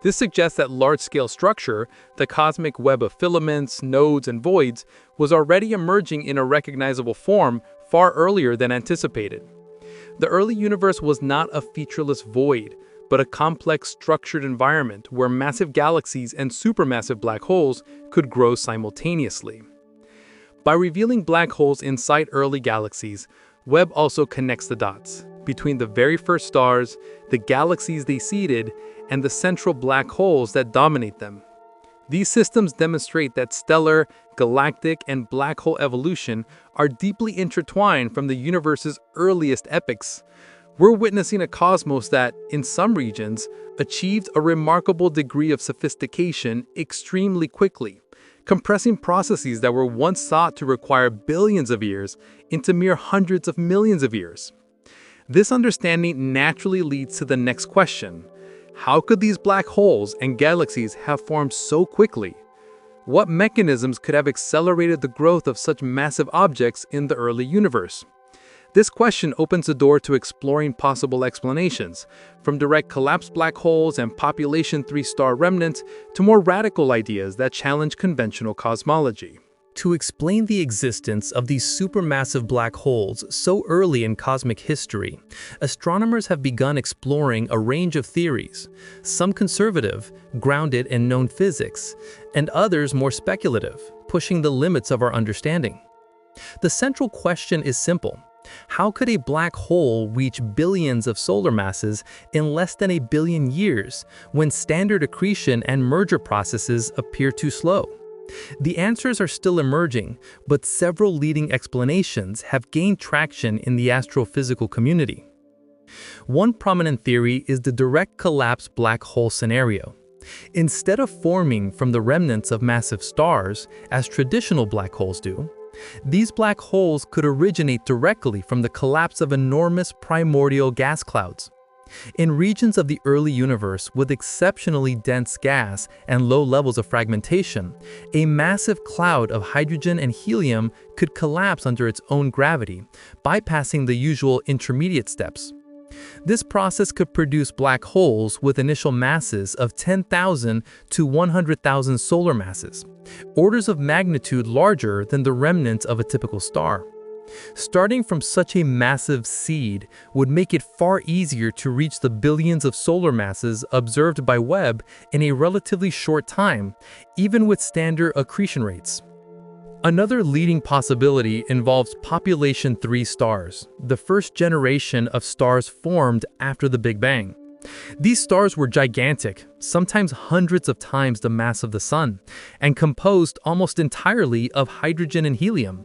This suggests that large-scale structure, the cosmic web of filaments, nodes, and voids, was already emerging in a recognizable form far earlier than anticipated. The early universe was not a featureless void, but a complex structured environment where massive galaxies and supermassive black holes could grow simultaneously. By revealing black holes inside early galaxies, Webb also connects the dots between the very first stars, the galaxies they seeded, and the central black holes that dominate them. These systems demonstrate that stellar, galactic, and black hole evolution are deeply intertwined from the universe's earliest epochs. We're witnessing a cosmos that, in some regions, achieved a remarkable degree of sophistication extremely quickly, compressing processes that were once thought to require billions of years into mere hundreds of millions of years. This understanding naturally leads to the next question. How could these black holes and galaxies have formed so quickly? What mechanisms could have accelerated the growth of such massive objects in the early universe? This question opens the door to exploring possible explanations, from direct collapsed black holes and population 3-star remnants to more radical ideas that challenge conventional cosmology. To explain the existence of these supermassive black holes so early in cosmic history, astronomers have begun exploring a range of theories, some conservative, grounded in known physics, and others more speculative, pushing the limits of our understanding. The central question is simple. How could a black hole reach billions of solar masses in less than a billion years when standard accretion and merger processes appear too slow? The answers are still emerging, but several leading explanations have gained traction in the astrophysical community. One prominent theory is the direct collapse black hole scenario. Instead of forming from the remnants of massive stars, as traditional black holes do, these black holes could originate directly from the collapse of enormous primordial gas clouds. In regions of the early universe with exceptionally dense gas and low levels of fragmentation, a massive cloud of hydrogen and helium could collapse under its own gravity, bypassing the usual intermediate steps. This process could produce black holes with initial masses of 10,000 to 100,000 solar masses, orders of magnitude larger than the remnants of a typical star. Starting from such a massive seed would make it far easier to reach the billions of solar masses observed by Webb in a relatively short time, even with standard accretion rates. Another leading possibility involves population 3 stars, the first generation of stars formed after the Big Bang. These stars were gigantic, sometimes hundreds of times the mass of the Sun, and composed almost entirely of hydrogen and helium.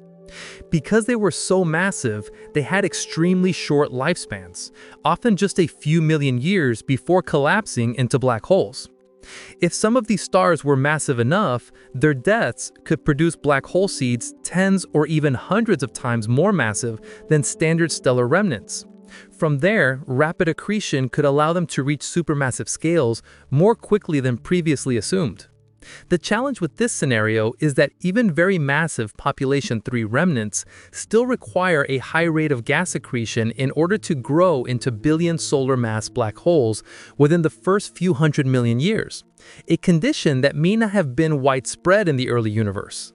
Because they were so massive, they had extremely short lifespans, often just a few million years before collapsing into black holes. If some of these stars were massive enough, their deaths could produce black hole seeds tens or even hundreds of times more massive than standard stellar remnants. From there, rapid accretion could allow them to reach supermassive scales more quickly than previously assumed. The challenge with this scenario is that even very massive population 3 remnants still require a high rate of gas accretion in order to grow into billion solar mass black holes within the first few hundred million years, a condition that may not have been widespread in the early universe.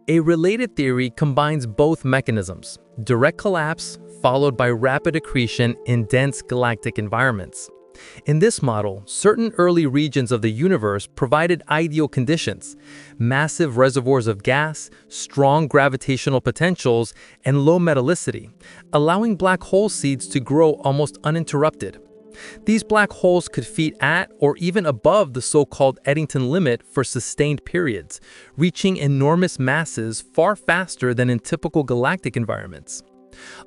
A related theory combines both mechanisms, direct collapse followed by rapid accretion in dense galactic environments. In this model, certain early regions of the universe provided ideal conditions: massive reservoirs of gas, strong gravitational potentials, and low metallicity, allowing black hole seeds to grow almost uninterrupted. These black holes could feed at or even above the so-called Eddington limit for sustained periods, reaching enormous masses far faster than in typical galactic environments.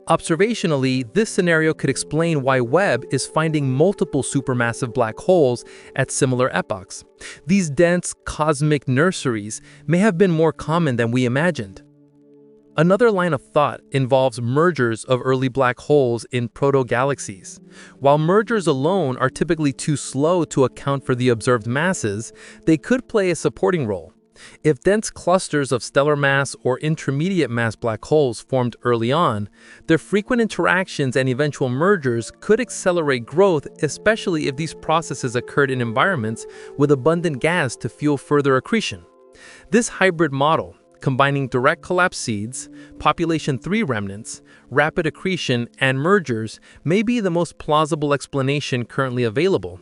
Observationally, this scenario could explain why Webb is finding multiple supermassive black holes at similar epochs. These dense cosmic nurseries may have been more common than we imagined. Another line of thought involves mergers of early black holes in proto-galaxies. While mergers alone are typically too slow to account for the observed masses, they could play a supporting role. If dense clusters of stellar mass or intermediate mass black holes formed early on, their frequent interactions and eventual mergers could accelerate growth, especially if these processes occurred in environments with abundant gas to fuel further accretion. This hybrid model, combining direct collapse seeds, population 3 remnants, rapid accretion, and mergers, may be the most plausible explanation currently available.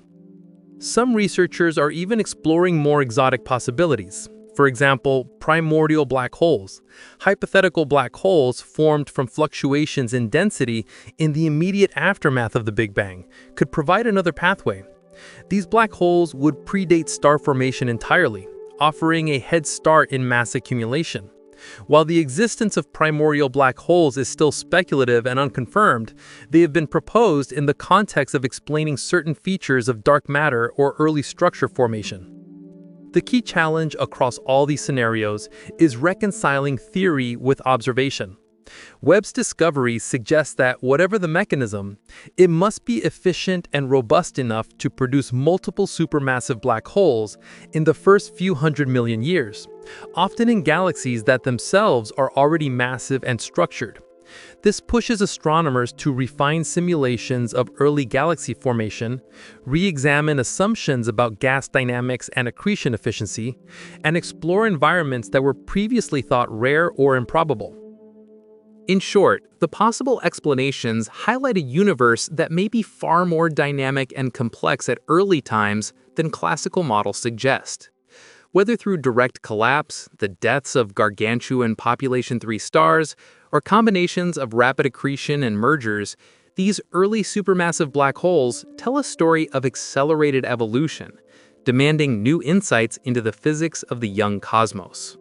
Some researchers are even exploring more exotic possibilities. For example, primordial black holes, hypothetical black holes formed from fluctuations in density in the immediate aftermath of the Big Bang, could provide another pathway. These black holes would predate star formation entirely, offering a head start in mass accumulation. While the existence of primordial black holes is still speculative and unconfirmed, they have been proposed in the context of explaining certain features of dark matter or early structure formation. The key challenge across all these scenarios is reconciling theory with observation. Webb's discovery suggests that whatever the mechanism, it must be efficient and robust enough to produce multiple supermassive black holes in the first few 100 million years, often in galaxies that themselves are already massive and structured. This pushes astronomers to refine simulations of early galaxy formation, re-examine assumptions about gas dynamics and accretion efficiency, and explore environments that were previously thought rare or improbable. In short, the possible explanations highlight a universe that may be far more dynamic and complex at early times than classical models suggest. Whether through direct collapse, the deaths of gargantuan population 3 stars, or combinations of rapid accretion and mergers, these early supermassive black holes tell a story of accelerated evolution, demanding new insights into the physics of the young cosmos.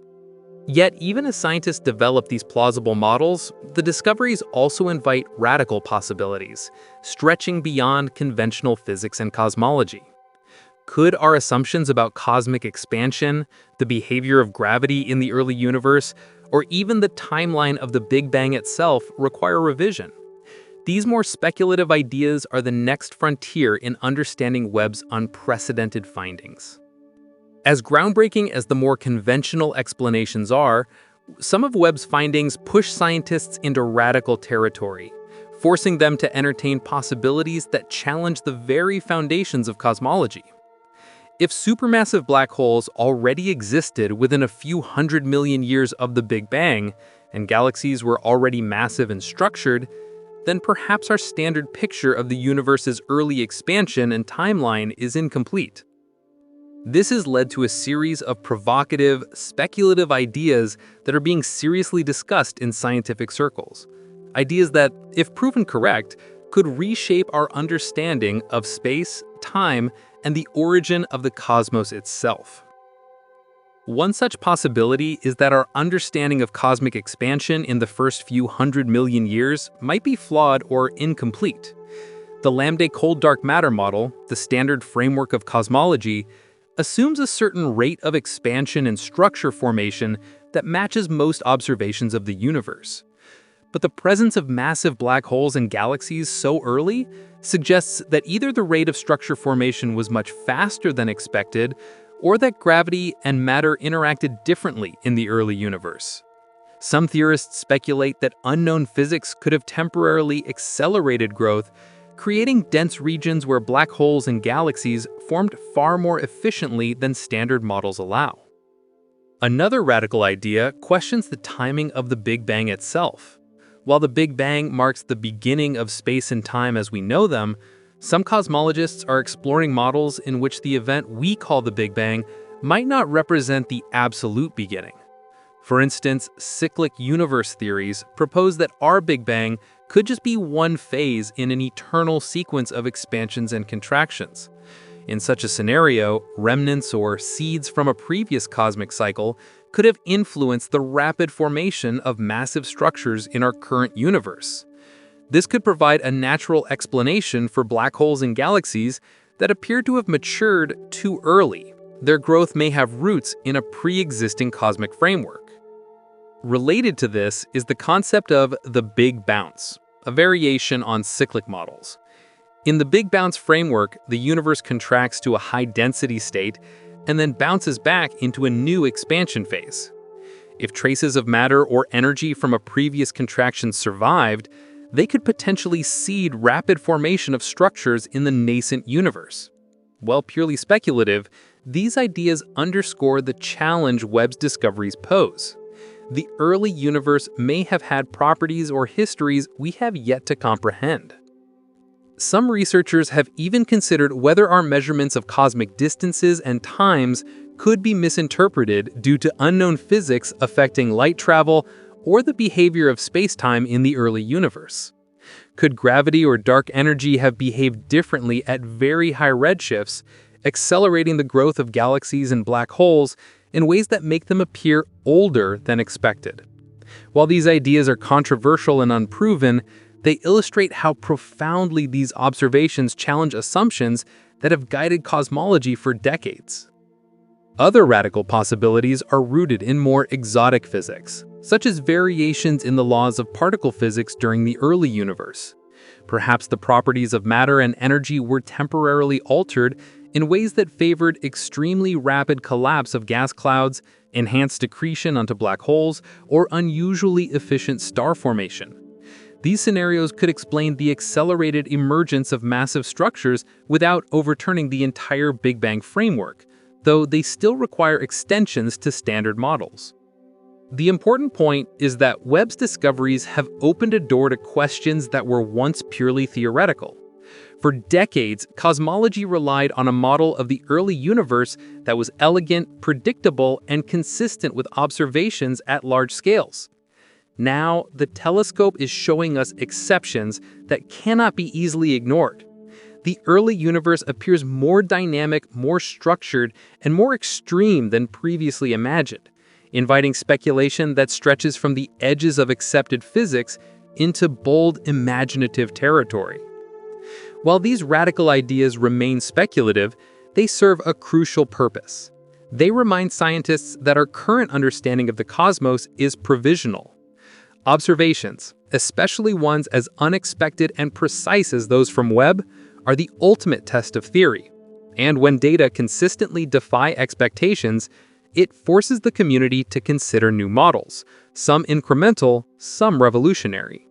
Yet, even as scientists develop these plausible models, the discoveries also invite radical possibilities, stretching beyond conventional physics and cosmology. Could our assumptions about cosmic expansion, the behavior of gravity in the early universe, or even the timeline of the Big Bang itself require revision? These more speculative ideas are the next frontier in understanding Webb's unprecedented findings. As groundbreaking as the more conventional explanations are, some of Webb's findings push scientists into radical territory, forcing them to entertain possibilities that challenge the very foundations of cosmology. If supermassive black holes already existed within a few 100 million years of the Big Bang, and galaxies were already massive and structured, then perhaps our standard picture of the universe's early expansion and timeline is incomplete. This has led to a series of provocative, speculative ideas that are being seriously discussed in scientific circles. Ideas that, if proven correct, could reshape our understanding of space, time, and the origin of the cosmos itself. One such possibility is that our understanding of cosmic expansion in the first few 100 million years might be flawed or incomplete. The Lambda cold dark matter model, the standard framework of cosmology, assumes a certain rate of expansion and structure formation that matches most observations of the universe. But the presence of massive black holes and galaxies so early suggests that either the rate of structure formation was much faster than expected, or that gravity and matter interacted differently in the early universe. Some theorists speculate that unknown physics could have temporarily accelerated growth, creating dense regions where black holes and galaxies formed far more efficiently than standard models allow. Another radical idea questions the timing of the Big Bang itself. While the Big Bang marks the beginning of space and time as we know them, some cosmologists are exploring models in which the event we call the Big Bang might not represent the absolute beginning. For instance, cyclic universe theories propose that our Big Bang could just be one phase in an eternal sequence of expansions and contractions. In such a scenario, remnants or seeds from a previous cosmic cycle could have influenced the rapid formation of massive structures in our current universe. This could provide a natural explanation for black holes and galaxies that appear to have matured too early. Their growth may have roots in a pre-existing cosmic framework. Related to this is the concept of the Big Bounce, a variation on cyclic models. In the Big Bounce framework, the universe contracts to a high-density state and then bounces back into a new expansion phase. If traces of matter or energy from a previous contraction survived, they could potentially seed rapid formation of structures in the nascent universe. While purely speculative, these ideas underscore the challenge Webb's discoveries pose. The early universe may have had properties or histories we have yet to comprehend. Some researchers have even considered whether our measurements of cosmic distances and times could be misinterpreted due to unknown physics affecting light travel or the behavior of space-time in the early universe. Could gravity or dark energy have behaved differently at very high redshifts, accelerating the growth of galaxies and black holes in ways that make them appear older than expected? While these ideas are controversial and unproven, they illustrate how profoundly these observations challenge assumptions that have guided cosmology for decades. Other radical possibilities are rooted in more exotic physics, such as variations in the laws of particle physics during the early universe. Perhaps the properties of matter and energy were temporarily altered in ways that favored extremely rapid collapse of gas clouds, enhanced accretion onto black holes, or unusually efficient star formation. These scenarios could explain the accelerated emergence of massive structures without overturning the entire Big Bang framework, though they still require extensions to standard models. The important point is that Webb's discoveries have opened a door to questions that were once purely theoretical. For decades, cosmology relied on a model of the early universe that was elegant, predictable, and consistent with observations at large scales. Now, the telescope is showing us exceptions that cannot be easily ignored. The early universe appears more dynamic, more structured, and more extreme than previously imagined, inviting speculation that stretches from the edges of accepted physics into bold, imaginative territory. While these radical ideas remain speculative, they serve a crucial purpose. They remind scientists that our current understanding of the cosmos is provisional. Observations, especially ones as unexpected and precise as those from Webb, are the ultimate test of theory. And when data consistently defy expectations, it forces the community to consider new models, some incremental, some revolutionary.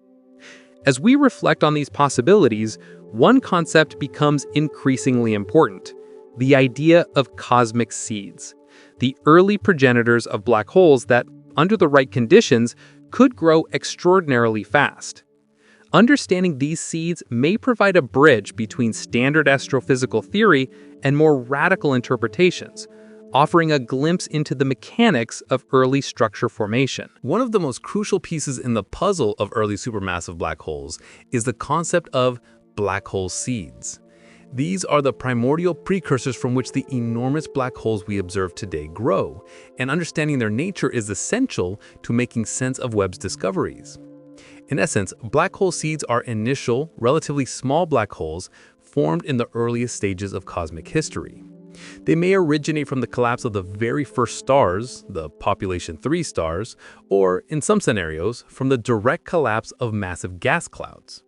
As we reflect on these possibilities, one concept becomes increasingly important: the idea of cosmic seeds, the early progenitors of black holes that, under the right conditions, could grow extraordinarily fast. Understanding these seeds may provide a bridge between standard astrophysical theory and more radical interpretations, offering a glimpse into the mechanics of early structure formation. One of the most crucial pieces in the puzzle of early supermassive black holes is the concept of black hole seeds. These are the primordial precursors from which the enormous black holes we observe today grow, and understanding their nature is essential to making sense of Webb's discoveries. In essence, black hole seeds are initial, relatively small black holes formed in the earliest stages of cosmic history. They may originate from the collapse of the very first stars, the population 3 stars, or, in some scenarios, from the direct collapse of massive gas clouds.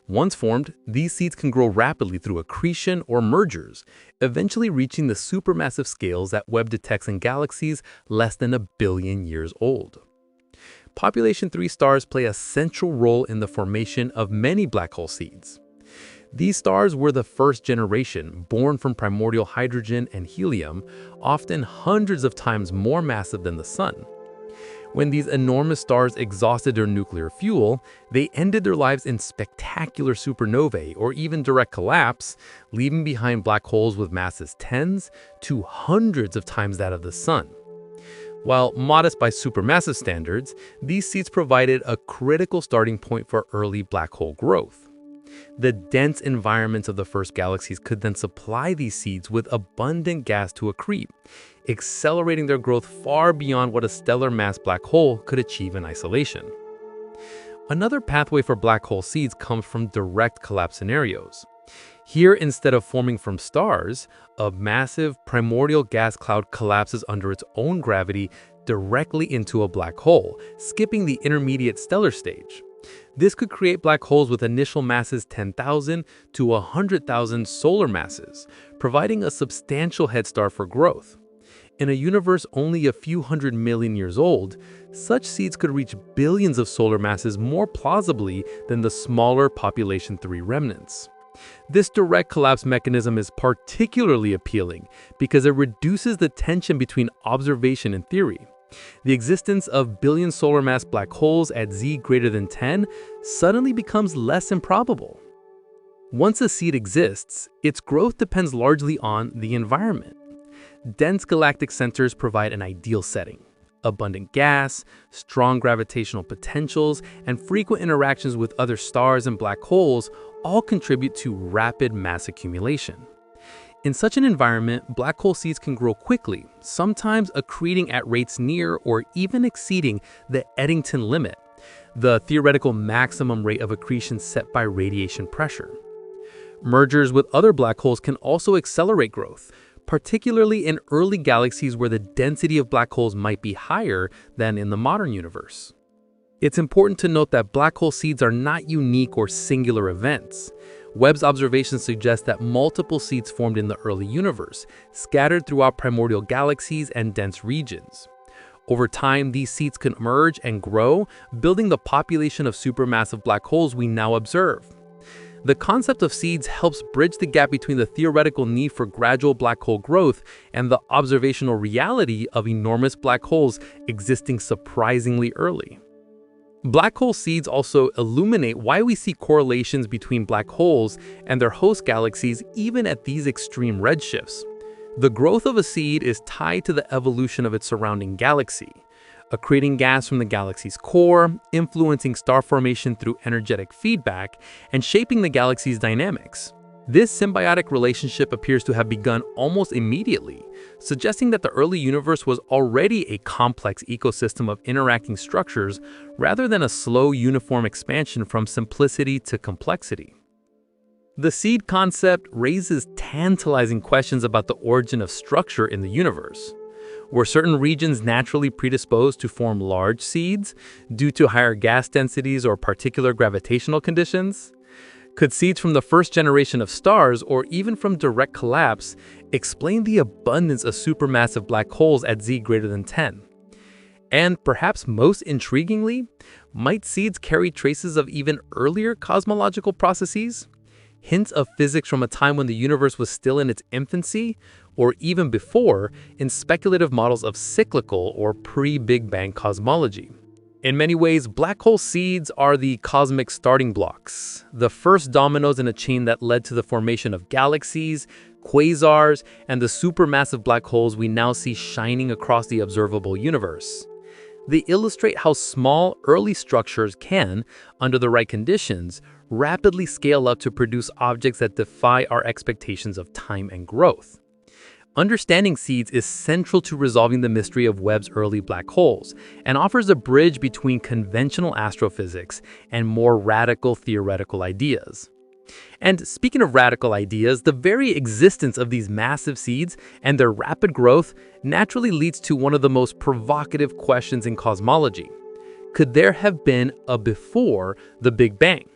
Once formed, these seeds can grow rapidly through accretion or mergers, eventually reaching the supermassive scales that Webb detects in galaxies less than 1 billion years old. Population 3 stars play a central role in the formation of many black hole seeds. These stars were the first generation, born from primordial hydrogen and helium, often hundreds of times more massive than the Sun. When these enormous stars exhausted their nuclear fuel, they ended their lives in spectacular supernovae or even direct collapse, leaving behind black holes with masses tens to hundreds of times that of the Sun. While modest by supermassive standards, these seeds provided a critical starting point for early black hole growth. The dense environments of the first galaxies could then supply these seeds with abundant gas to accrete, accelerating their growth far beyond what a stellar mass black hole could achieve in isolation. Another pathway for black hole seeds comes from direct collapse scenarios. Here, instead of forming from stars, a massive primordial gas cloud collapses under its own gravity directly into a black hole, skipping the intermediate stellar stage. This could create black holes with initial masses 10,000 to 100,000 solar masses, providing a substantial head start for growth. In a universe only a few 100 million years old, such seeds could reach billions of solar masses more plausibly than the smaller population 3 remnants. This direct collapse mechanism is particularly appealing because it reduces the tension between observation and theory. The existence of billion solar mass black holes at Z greater than 10 suddenly becomes less improbable. Once a seed exists, its growth depends largely on the environment. Dense galactic centers provide an ideal setting. Abundant gas, strong gravitational potentials, and frequent interactions with other stars and black holes all contribute to rapid mass accumulation. In such an environment, black hole seeds can grow quickly, sometimes accreting at rates near or even exceeding the Eddington limit, the theoretical maximum rate of accretion set by radiation pressure. Mergers with other black holes can also accelerate growth, particularly in early galaxies where the density of black holes might be higher than in the modern universe. It's important to note that black hole seeds are not unique or singular events. Webb's observations suggest that multiple seeds formed in the early universe, scattered throughout primordial galaxies and dense regions. Over time, these seeds can emerge and grow, building the population of supermassive black holes we now observe. The concept of seeds helps bridge the gap between the theoretical need for gradual black hole growth and the observational reality of enormous black holes existing surprisingly early. Black hole seeds also illuminate why we see correlations between black holes and their host galaxies even at these extreme redshifts. The growth of a seed is tied to the evolution of its surrounding galaxy, accreting gas from the galaxy's core, influencing star formation through energetic feedback, and shaping the galaxy's dynamics. This symbiotic relationship appears to have begun almost immediately, suggesting that the early universe was already a complex ecosystem of interacting structures rather than a slow, uniform expansion from simplicity to complexity. The seed concept raises tantalizing questions about the origin of structure in the universe. Were certain regions naturally predisposed to form large seeds due to higher gas densities or particular gravitational conditions? Could seeds from the first generation of stars, or even from direct collapse, explain the abundance of supermassive black holes at Z greater than 10? And perhaps most intriguingly, might seeds carry traces of even earlier cosmological processes? Hints of physics from a time when the universe was still in its infancy, or even before, in speculative models of cyclical or pre-Big Bang cosmology. In many ways, black hole seeds are the cosmic starting blocks, the first dominoes in a chain that led to the formation of galaxies, quasars, and the supermassive black holes we now see shining across the observable universe. They illustrate how small, early structures can, under the right conditions, rapidly scale up to produce objects that defy our expectations of time and growth. Understanding seeds is central to resolving the mystery of Webb's early black holes and offers a bridge between conventional astrophysics and more radical theoretical ideas. And speaking of radical ideas, the very existence of these massive seeds and their rapid growth naturally leads to one of the most provocative questions in cosmology. Could there have been a before the Big Bang?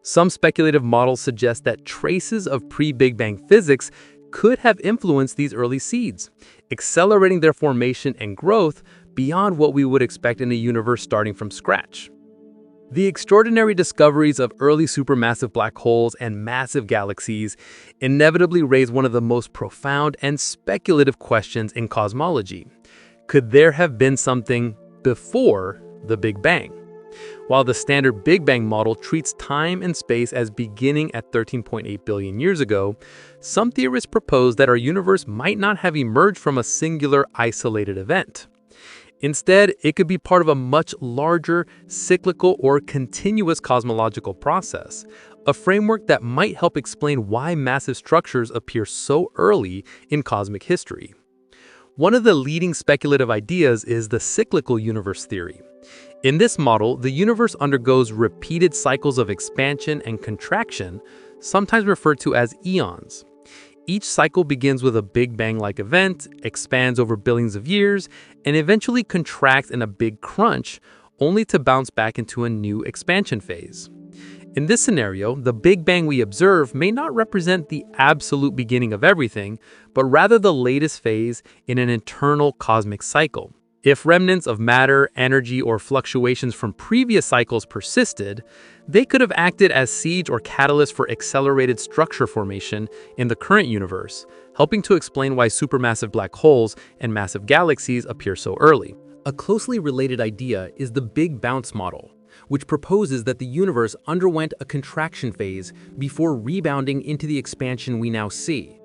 Some speculative models suggest that traces of pre-Big Bang physics could have influenced these early seeds, accelerating their formation and growth beyond what we would expect in a universe starting from scratch. The extraordinary discoveries of early supermassive black holes and massive galaxies inevitably raise one of the most profound and speculative questions in cosmology. Could there have been something before the Big Bang? While the standard Big Bang model treats time and space as beginning at 13.8 billion years ago, some theorists propose that our universe might not have emerged from a singular isolated event. Instead, it could be part of a much larger, cyclical, or continuous cosmological process, a framework that might help explain why massive structures appear so early in cosmic history. One of the leading speculative ideas is the cyclical universe theory. In this model, the universe undergoes repeated cycles of expansion and contraction, sometimes referred to as eons. Each cycle begins with a Big Bang-like event, expands over billions of years, and eventually contracts in a big crunch, only to bounce back into a new expansion phase. In this scenario, the Big Bang we observe may not represent the absolute beginning of everything, but rather the latest phase in an eternal cosmic cycle. If remnants of matter, energy, or fluctuations from previous cycles persisted, they could have acted as seeds or catalysts for accelerated structure formation in the current universe, helping to explain why supermassive black holes and massive galaxies appear so early. A closely related idea is the Big Bounce model, which proposes that the universe underwent a contraction phase before rebounding into the expansion we now see.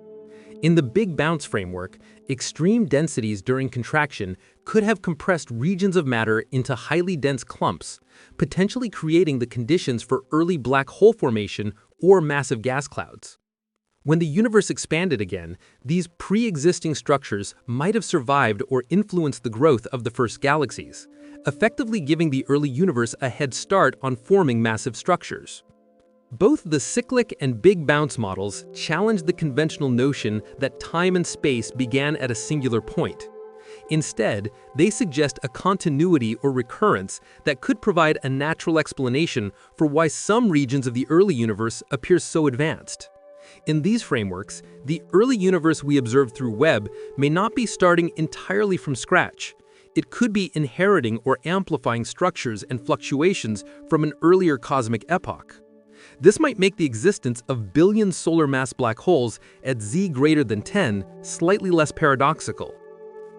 In the Big Bounce framework, extreme densities during contraction could have compressed regions of matter into highly dense clumps, potentially creating the conditions for early black hole formation or massive gas clouds. When the universe expanded again, these pre-existing structures might have survived or influenced the growth of the first galaxies, effectively giving the early universe a head start on forming massive structures. Both the cyclic and big bounce models challenge the conventional notion that time and space began at a singular point. Instead, they suggest a continuity or recurrence that could provide a natural explanation for why some regions of the early universe appear so advanced. In these frameworks, the early universe we observe through Webb may not be starting entirely from scratch. It could be inheriting or amplifying structures and fluctuations from an earlier cosmic epoch. This might make the existence of billion solar mass black holes at z greater than 10 slightly less paradoxical.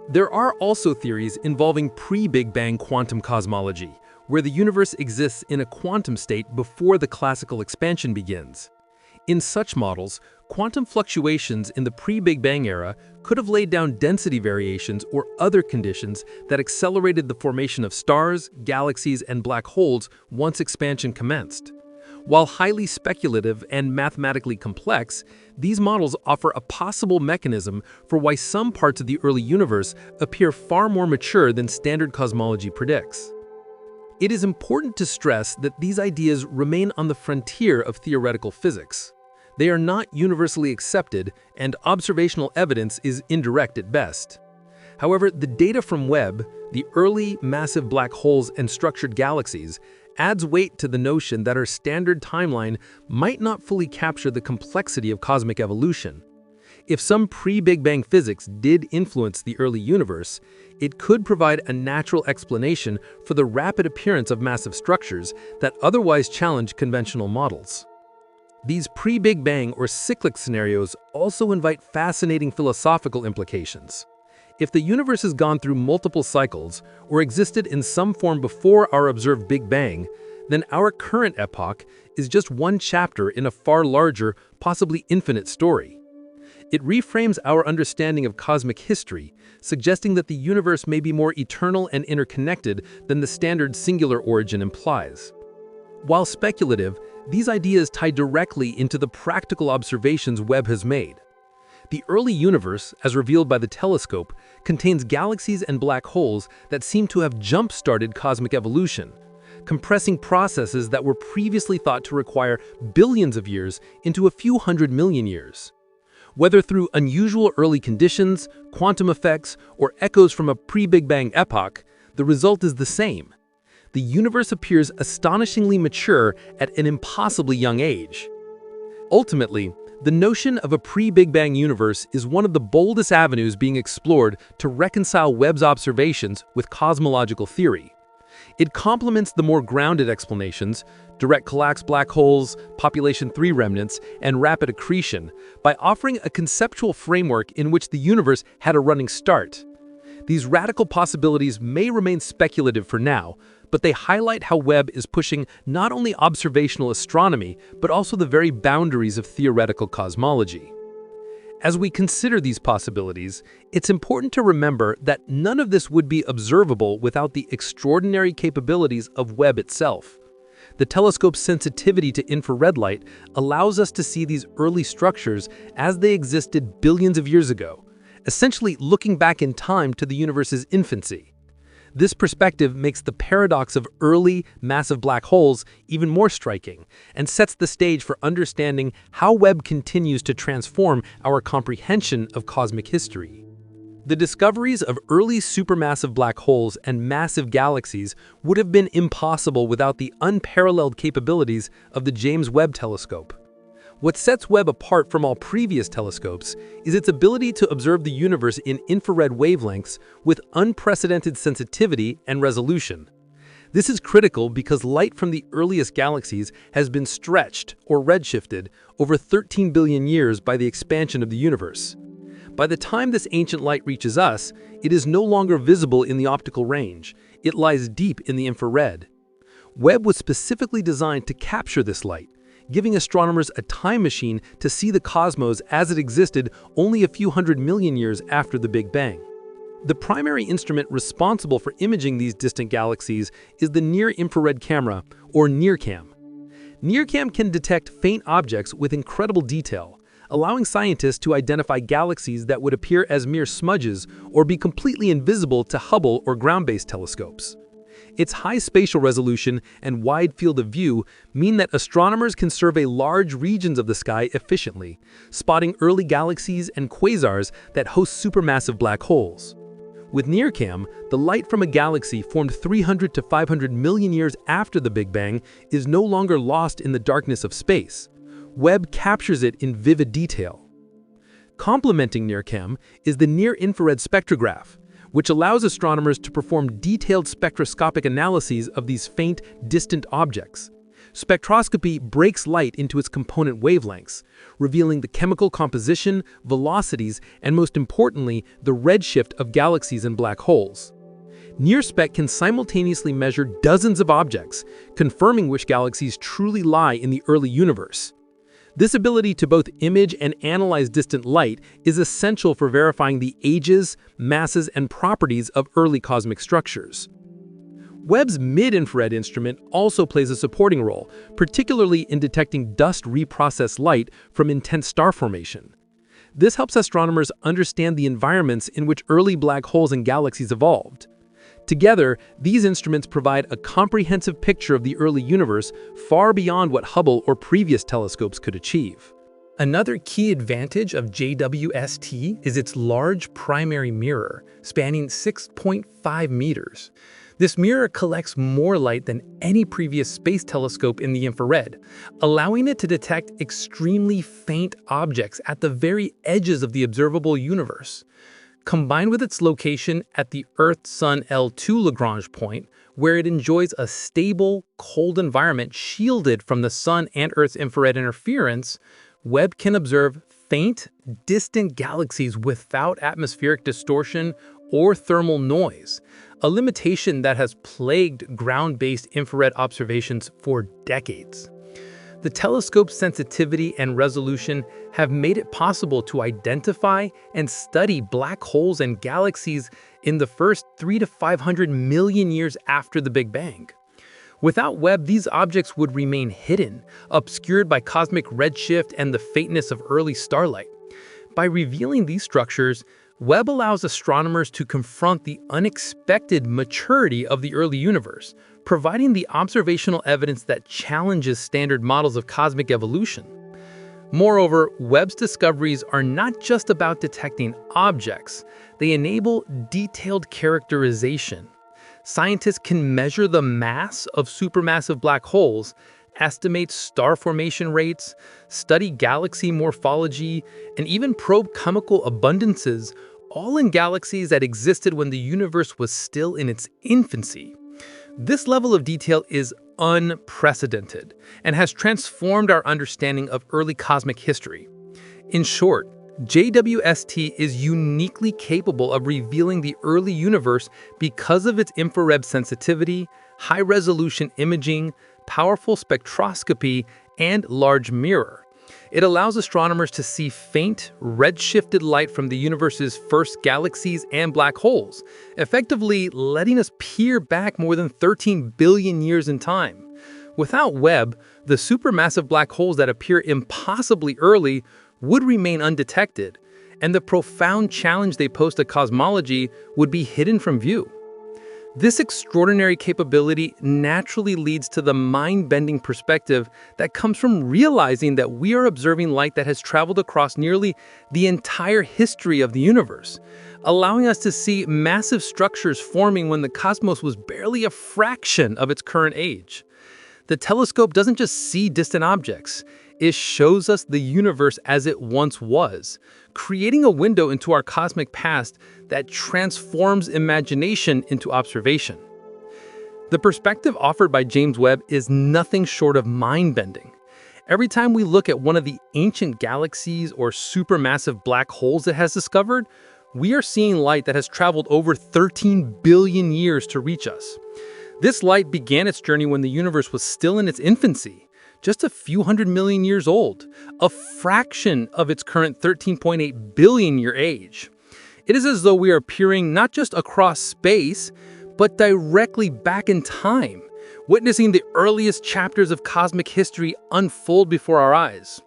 There are also theories involving pre-Big Bang quantum cosmology, where the universe exists in a quantum state before the classical expansion begins. In such models, quantum fluctuations in the pre-Big Bang era could have laid down density variations or other conditions that accelerated the formation of stars, galaxies, and black holes once expansion commenced. While highly speculative and mathematically complex, these models offer a possible mechanism for why some parts of the early universe appear far more mature than standard cosmology predicts. It is important to stress that these ideas remain on the frontier of theoretical physics. They are not universally accepted, and observational evidence is indirect at best. However, the data from Webb, the early massive black holes and structured galaxies, adds weight to the notion that our standard timeline might not fully capture the complexity of cosmic evolution. If some pre-Big Bang physics did influence the early universe, it could provide a natural explanation for the rapid appearance of massive structures that otherwise challenge conventional models. These pre-Big Bang or cyclic scenarios also invite fascinating philosophical implications. If the universe has gone through multiple cycles or existed in some form before our observed Big Bang, then our current epoch is just one chapter in a far larger, possibly infinite story. It reframes our understanding of cosmic history, suggesting that the universe may be more eternal and interconnected than the standard singular origin implies. While speculative, these ideas tie directly into the practical observations Webb has made. The early universe, as revealed by the telescope, contains galaxies and black holes that seem to have jump-started cosmic evolution, compressing processes that were previously thought to require billions of years into a few 100 million years. Whether through unusual early conditions, quantum effects, or echoes from a pre-Big Bang epoch, the result is the same. The universe appears astonishingly mature at an impossibly young age. Ultimately, the notion of a pre-Big Bang universe is one of the boldest avenues being explored to reconcile Webb's observations with cosmological theory. It complements the more grounded explanations, direct collapse black holes, population 3 remnants, and rapid accretion, by offering a conceptual framework in which the universe had a running start. These radical possibilities may remain speculative for now, but they highlight how Webb is pushing not only observational astronomy, but also the very boundaries of theoretical cosmology. As we consider these possibilities, it's important to remember that none of this would be observable without the extraordinary capabilities of Webb itself. The telescope's sensitivity to infrared light allows us to see these early structures as they existed billions of years ago, essentially looking back in time to the universe's infancy. This perspective makes the paradox of early, massive black holes even more striking and sets the stage for understanding how Webb continues to transform our comprehension of cosmic history. The discoveries of early supermassive black holes and massive galaxies would have been impossible without the unparalleled capabilities of the James Webb Telescope. What sets Webb apart from all previous telescopes is its ability to observe the universe in infrared wavelengths with unprecedented sensitivity and resolution. This is critical because light from the earliest galaxies has been stretched or redshifted over 13 billion years by the expansion of the universe. By the time this ancient light reaches us, it is no longer visible in the optical range. It lies deep in the infrared. Webb was specifically designed to capture this light, giving astronomers a time machine to see the cosmos as it existed only a few 100 million years after the Big Bang. The primary instrument responsible for imaging these distant galaxies is the near-infrared camera, or NIRCam. NIRCam can detect faint objects with incredible detail, allowing scientists to identify galaxies that would appear as mere smudges or be completely invisible to Hubble or ground-based telescopes. Its high spatial resolution and wide field of view mean that astronomers can survey large regions of the sky efficiently, spotting early galaxies and quasars that host supermassive black holes. With NIRCam, the light from a galaxy formed 300 to 500 million years after the Big Bang is no longer lost in the darkness of space. Webb captures it in vivid detail. Complementing NIRCam is the near-infrared spectrograph, which allows astronomers to perform detailed spectroscopic analyses of these faint, distant objects. Spectroscopy breaks light into its component wavelengths, revealing the chemical composition, velocities, and most importantly, the redshift of galaxies and black holes. NIRSpec can simultaneously measure dozens of objects, confirming which galaxies truly lie in the early universe. This ability to both image and analyze distant light is essential for verifying the ages, masses, and properties of early cosmic structures. Webb's mid-infrared instrument also plays a supporting role, particularly in detecting dust-reprocessed light from intense star formation. This helps astronomers understand the environments in which early black holes and galaxies evolved. Together, these instruments provide a comprehensive picture of the early universe far beyond what Hubble or previous telescopes could achieve. Another key advantage of JWST is its large primary mirror, spanning 6.5 meters. This mirror collects more light than any previous space telescope in the infrared, allowing it to detect extremely faint objects at the very edges of the observable universe. Combined with its location at the Earth-Sun L2 Lagrange point, where it enjoys a stable, cold environment shielded from the Sun and Earth's infrared interference, Webb can observe faint, distant galaxies without atmospheric distortion or thermal noise, a limitation that has plagued ground-based infrared observations for decades. The telescope's sensitivity and resolution have made it possible to identify and study black holes and galaxies in the first 300 to 500 million years after the Big Bang. Without Webb, these objects would remain hidden, obscured by cosmic redshift and the faintness of early starlight. By revealing these structures, Webb allows astronomers to confront the unexpected maturity of the early universe, providing the observational evidence that challenges standard models of cosmic evolution. Moreover, Webb's discoveries are not just about detecting objects, they enable detailed characterization. Scientists can measure the mass of supermassive black holes, estimate star formation rates, study galaxy morphology, and even probe chemical abundances, all in galaxies that existed when the universe was still in its infancy. This level of detail is unprecedented and has transformed our understanding of early cosmic history. In short, JWST is uniquely capable of revealing the early universe because of its infrared sensitivity, high-resolution imaging, powerful spectroscopy, and large mirror. It allows astronomers to see faint, red-shifted light from the universe's first galaxies and black holes, effectively letting us peer back more than 13 billion years in time. Without Webb, the supermassive black holes that appear impossibly early would remain undetected, and the profound challenge they pose to cosmology would be hidden from view. This extraordinary capability naturally leads to the mind-bending perspective that comes from realizing that we are observing light that has traveled across nearly the entire history of the universe, allowing us to see massive structures forming when the cosmos was barely a fraction of its current age. The telescope doesn't just see distant objects, it shows us the universe as it once was, creating a window into our cosmic past that transforms imagination into observation. The perspective offered by James Webb is nothing short of mind-bending. Every time we look at one of the ancient galaxies or supermassive black holes it has discovered, we are seeing light that has traveled over 13 billion years to reach us. This light began its journey when the universe was still in its infancy, just a few hundred million years old, a fraction of its current 13.8 billion year age. It is as though we are peering not just across space, but directly back in time, witnessing the earliest chapters of cosmic history unfold before our eyes.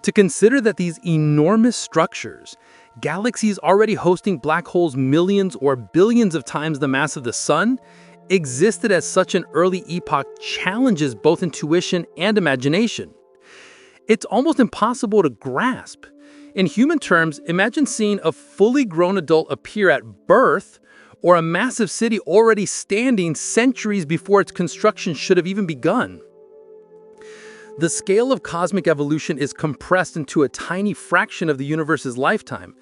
To consider that these enormous structures, galaxies already hosting black holes millions or billions of times the mass of the Sun, existed at such an early epoch challenges both intuition and imagination. It's almost impossible to grasp. In human terms, imagine seeing a fully grown adult appear at birth, or a massive city already standing centuries before its construction should have even begun. The scale of cosmic evolution is compressed into a tiny fraction of the universe's lifetime,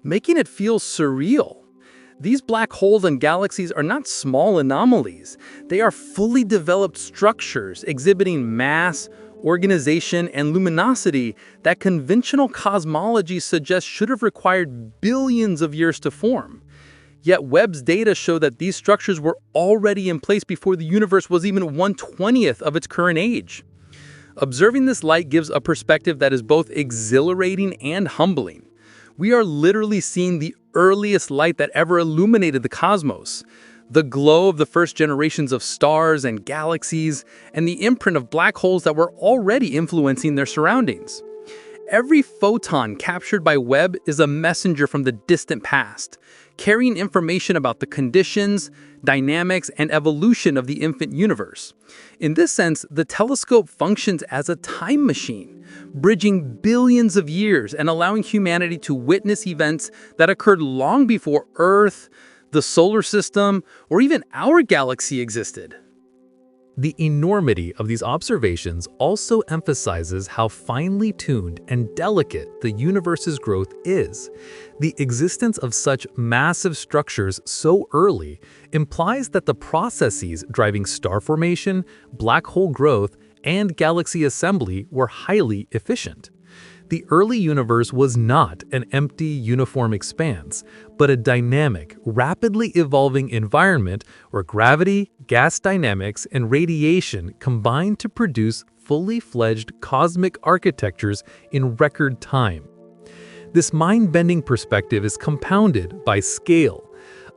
making it feel surreal. These black holes and galaxies are not small anomalies. They are fully developed structures exhibiting mass, organization, and luminosity that conventional cosmology suggests should have required billions of years to form. Yet Webb's data show that these structures were already in place before the universe was even 1/20th of its current age. Observing this light gives a perspective that is both exhilarating and humbling. We are literally seeing the earliest light that ever illuminated the cosmos, the glow of the first generations of stars and galaxies, and the imprint of black holes that were already influencing their surroundings. Every photon captured by Webb is a messenger from the distant past, carrying information about the conditions, dynamics, and evolution of the infant universe. In this sense, the telescope functions as a time machine, bridging billions of years and allowing humanity to witness events that occurred long before Earth, the solar system, or even our galaxy existed. The enormity of these observations also emphasizes how finely tuned and delicate the universe's growth is. The existence of such massive structures so early implies that the processes driving star formation, black hole growth, and galaxy assembly were highly efficient. The early universe was not an empty, uniform expanse, but a dynamic, rapidly evolving environment where gravity, gas dynamics, and radiation combined to produce fully fledged cosmic architectures in record time. This mind-bending perspective is compounded by scale.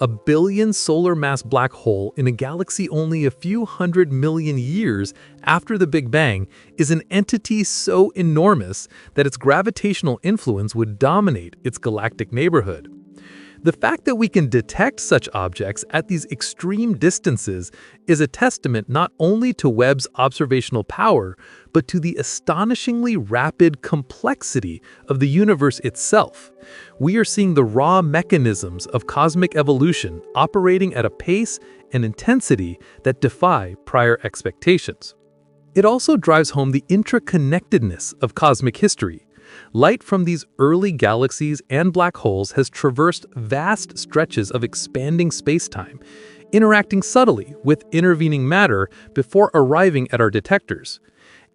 A billion solar mass black hole in a galaxy only a few 100 million years after the Big Bang is an entity so enormous that its gravitational influence would dominate its galactic neighborhood. The fact that we can detect such objects at these extreme distances is a testament not only to Webb's observational power, but to the astonishingly rapid complexity of the universe itself. We are seeing the raw mechanisms of cosmic evolution operating at a pace and intensity that defy prior expectations. It also drives home the interconnectedness of cosmic history. Light from these early galaxies and black holes has traversed vast stretches of expanding spacetime, interacting subtly with intervening matter before arriving at our detectors.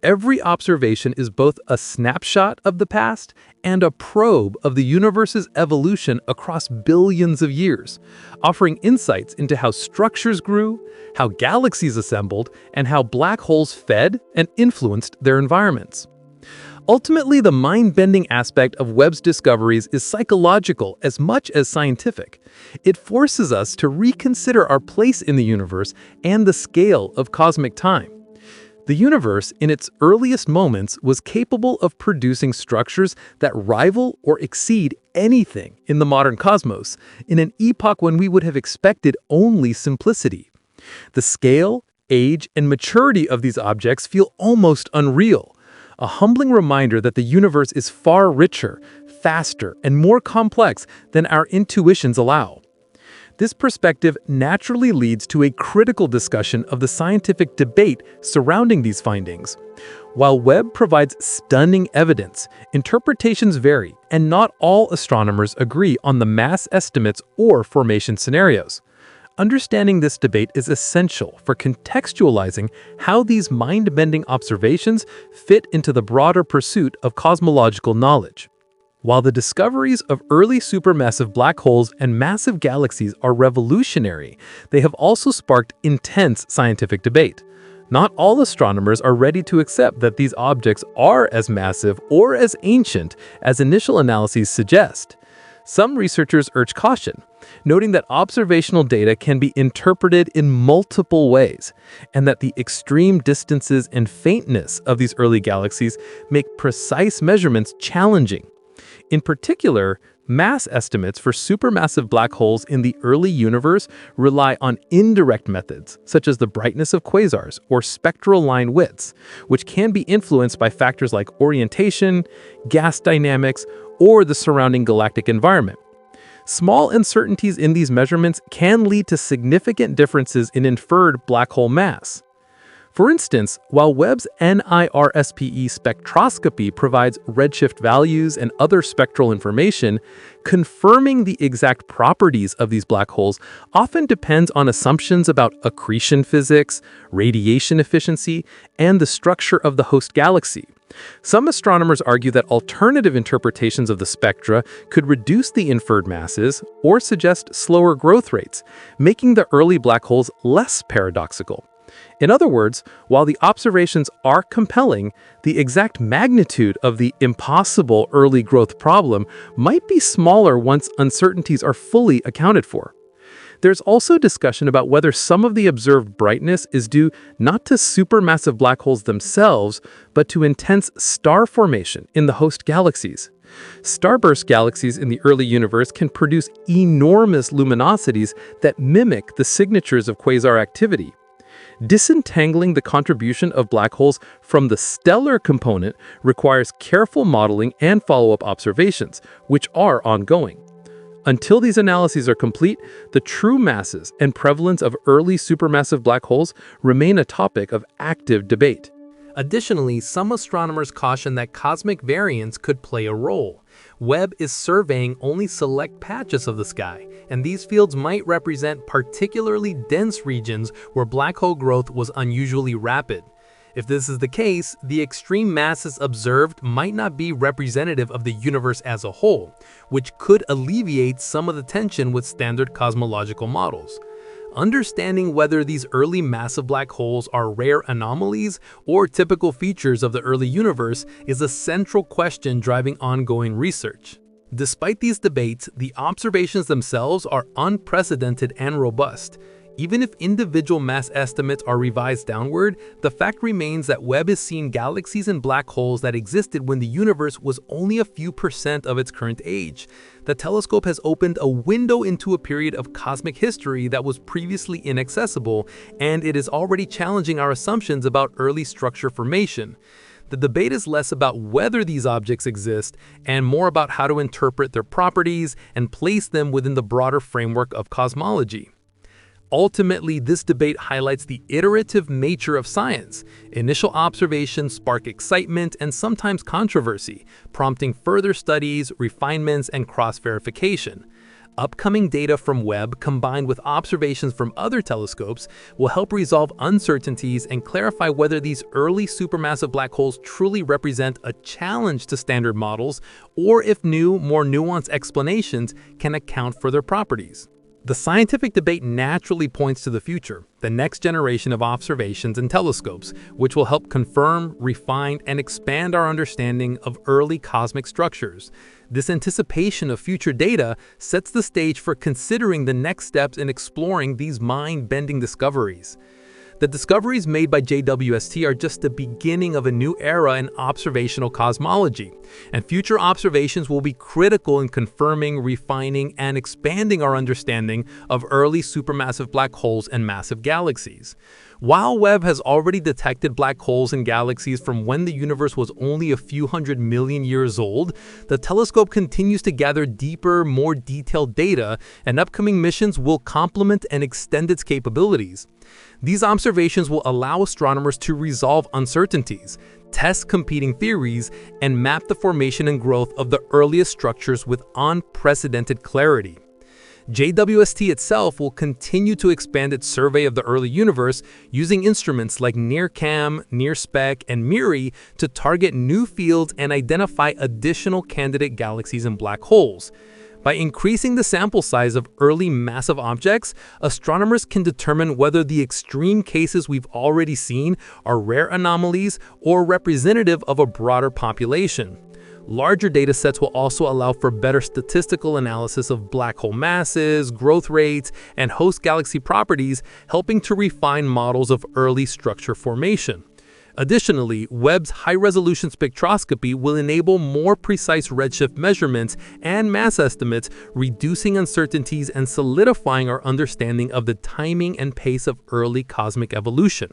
Every observation is both a snapshot of the past and a probe of the universe's evolution across billions of years, offering insights into how structures grew, how galaxies assembled, and how black holes fed and influenced their environments. Ultimately, the mind-bending aspect of Webb's discoveries is psychological as much as scientific. It forces us to reconsider our place in the universe and the scale of cosmic time. The universe, in its earliest moments, was capable of producing structures that rival or exceed anything in the modern cosmos, in an epoch when we would have expected only simplicity. The scale, age, and maturity of these objects feel almost unreal. A humbling reminder that the universe is far richer, faster, and more complex than our intuitions allow. This perspective naturally leads to a critical discussion of the scientific debate surrounding these findings. While Webb provides stunning evidence, interpretations vary, and not all astronomers agree on the mass estimates or formation scenarios. Understanding this debate is essential for contextualizing how these mind-bending observations fit into the broader pursuit of cosmological knowledge. While the discoveries of early supermassive black holes and massive galaxies are revolutionary, they have also sparked intense scientific debate. Not all astronomers are ready to accept that these objects are as massive or as ancient as initial analyses suggest. Some researchers urge caution, noting that observational data can be interpreted in multiple ways, and that the extreme distances and faintness of these early galaxies make precise measurements challenging. In particular, Mass estimates for supermassive black holes in the early universe rely on indirect methods, such as the brightness of quasars or spectral line widths, which can be influenced by factors like orientation, gas dynamics, or the surrounding galactic environment. Small uncertainties in these measurements can lead to significant differences in inferred black hole mass. For instance, while Webb's NIRSPE spectroscopy provides redshift values and other spectral information, confirming the exact properties of these black holes often depends on assumptions about accretion physics, radiation efficiency, and the structure of the host galaxy. Some astronomers argue that alternative interpretations of the spectra could reduce the inferred masses or suggest slower growth rates, making the early black holes less paradoxical. In other words, while the observations are compelling, the exact magnitude of the impossible early growth problem might be smaller once uncertainties are fully accounted for. There's also discussion about whether some of the observed brightness is due not to supermassive black holes themselves, but to intense star formation in the host galaxies. Starburst galaxies in the early universe can produce enormous luminosities that mimic the signatures of quasar activity. Disentangling the contribution of black holes from the stellar component requires careful modeling and follow-up observations, which are ongoing. Until these analyses are complete, the true masses and prevalence of early supermassive black holes remain a topic of active debate. Additionally, some astronomers caution that cosmic variance could play a role. Webb is surveying only select patches of the sky, and these fields might represent particularly dense regions where black hole growth was unusually rapid. If this is the case, the extreme masses observed might not be representative of the universe as a whole, which could alleviate some of the tension with standard cosmological models. Understanding whether these early massive black holes are rare anomalies or typical features of the early universe is a central question driving ongoing research. Despite these debates, the observations themselves are unprecedented and robust. Even if individual mass estimates are revised downward, the fact remains that Webb is seeing galaxies and black holes that existed when the universe was only a few percent of its current age. The telescope has opened a window into a period of cosmic history that was previously inaccessible, and it is already challenging our assumptions about early structure formation. The debate is less about whether these objects exist and more about how to interpret their properties and place them within the broader framework of cosmology. Ultimately, this debate highlights the iterative nature of science. Initial observations spark excitement and sometimes controversy, prompting further studies, refinements, and cross-verification. Upcoming data from Webb, combined with observations from other telescopes, will help resolve uncertainties and clarify whether these early supermassive black holes truly represent a challenge to standard models, or if new, more nuanced explanations can account for their properties. The scientific debate naturally points to the future, the next generation of observations and telescopes, which will help confirm, refine, and expand our understanding of early cosmic structures. This anticipation of future data sets the stage for considering the next steps in exploring these mind-bending discoveries. The discoveries made by JWST are just the beginning of a new era in observational cosmology, and future observations will be critical in confirming, refining, and expanding our understanding of early supermassive black holes and massive galaxies. While Webb has already detected black holes and galaxies from when the universe was only a few 100 million years old, the telescope continues to gather deeper, more detailed data, and upcoming missions will complement and extend its capabilities. These observations will allow astronomers to resolve uncertainties, test competing theories, and map the formation and growth of the earliest structures with unprecedented clarity. JWST itself will continue to expand its survey of the early universe using instruments like NIRCam, NIRSpec, and MIRI to target new fields and identify additional candidate galaxies and black holes. By increasing the sample size of early massive objects, astronomers can determine whether the extreme cases we've already seen are rare anomalies or representative of a broader population. Larger datasets will also allow for better statistical analysis of black hole masses, growth rates, and host galaxy properties, helping to refine models of early structure formation. Additionally, Webb's high-resolution spectroscopy will enable more precise redshift measurements and mass estimates, reducing uncertainties and solidifying our understanding of the timing and pace of early cosmic evolution.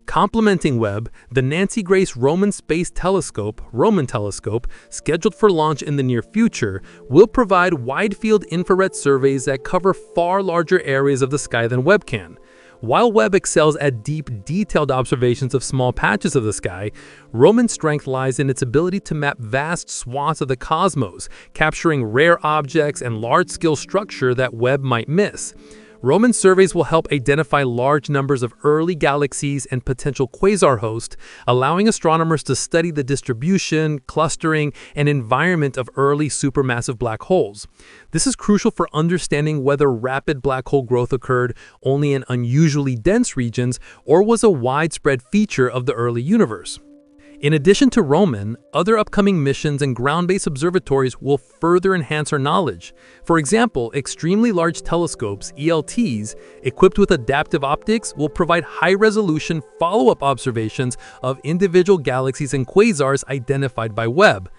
Complementing Webb, the Nancy Grace Roman Space Telescope, Roman Telescope, scheduled for launch in the near future, will provide wide-field infrared surveys that cover far larger areas of the sky than Webb can. While Webb excels at deep, detailed observations of small patches of the sky, Roman's strength lies in its ability to map vast swaths of the cosmos, capturing rare objects and large-scale structure that Webb might miss. Roman surveys will help identify large numbers of early galaxies and potential quasar hosts, allowing astronomers to study the distribution, clustering, and environment of early supermassive black holes. This is crucial for understanding whether rapid black hole growth occurred only in unusually dense regions or was a widespread feature of the early universe. In addition to Roman, other upcoming missions and ground-based observatories will further enhance our knowledge. For example, extremely large telescopes, ELTs, equipped with adaptive optics will provide high-resolution follow-up observations of individual galaxies and quasars identified by Webb.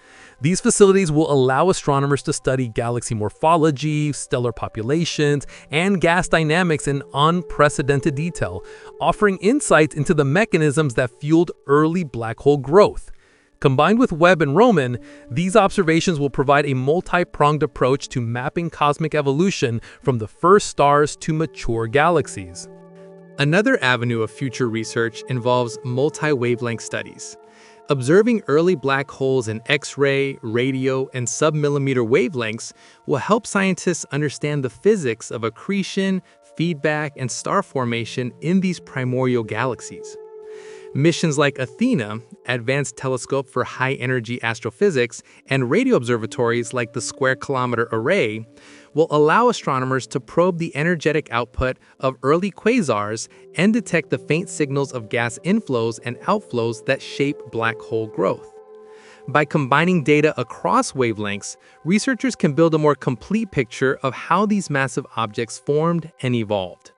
These facilities will allow astronomers to study galaxy morphology, stellar populations, and gas dynamics in unprecedented detail, offering insights into the mechanisms that fueled early black hole growth. Combined with Webb and Roman, these observations will provide a multi-pronged approach to mapping cosmic evolution from the first stars to mature galaxies. Another avenue of future research involves multi-wavelength studies. Observing early black holes in X-ray, radio, and submillimeter wavelengths will help scientists understand the physics of accretion, feedback, and star formation in these primordial galaxies. Missions like Athena, Advanced Telescope for High-Energy Astrophysics, and radio observatories like the Square Kilometer Array will allow astronomers to probe the energetic output of early quasars and detect the faint signals of gas inflows and outflows that shape black hole growth. By combining data across wavelengths, researchers can build a more complete picture of how these massive objects formed and evolved.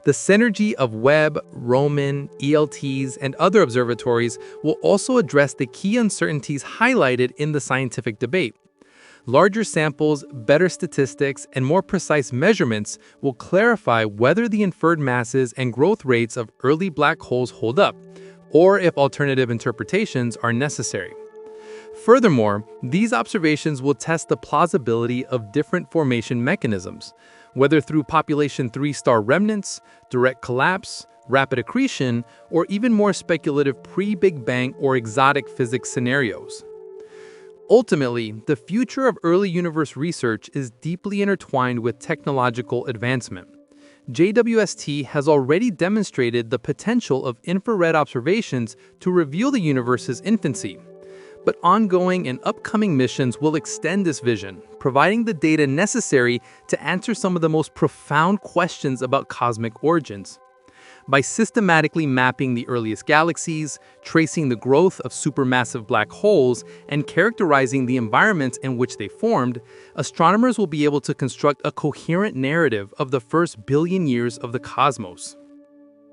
The synergy of Webb, Roman, ELTs, and other observatories will also address the key uncertainties highlighted in the scientific debate. Larger samples, better statistics, and more precise measurements will clarify whether the inferred masses and growth rates of early black holes hold up, or if alternative interpretations are necessary. Furthermore, these observations will test the plausibility of different formation mechanisms, whether through population 3-star remnants, direct collapse, rapid accretion, or even more speculative pre-Big Bang or exotic physics scenarios. Ultimately, the future of early universe research is deeply intertwined with technological advancement. JWST has already demonstrated the potential of infrared observations to reveal the universe's infancy. But ongoing and upcoming missions will extend this vision, providing the data necessary to answer some of the most profound questions about cosmic origins. By systematically mapping the earliest galaxies, tracing the growth of supermassive black holes, and characterizing the environments in which they formed, astronomers will be able to construct a coherent narrative of the first billion years of the cosmos.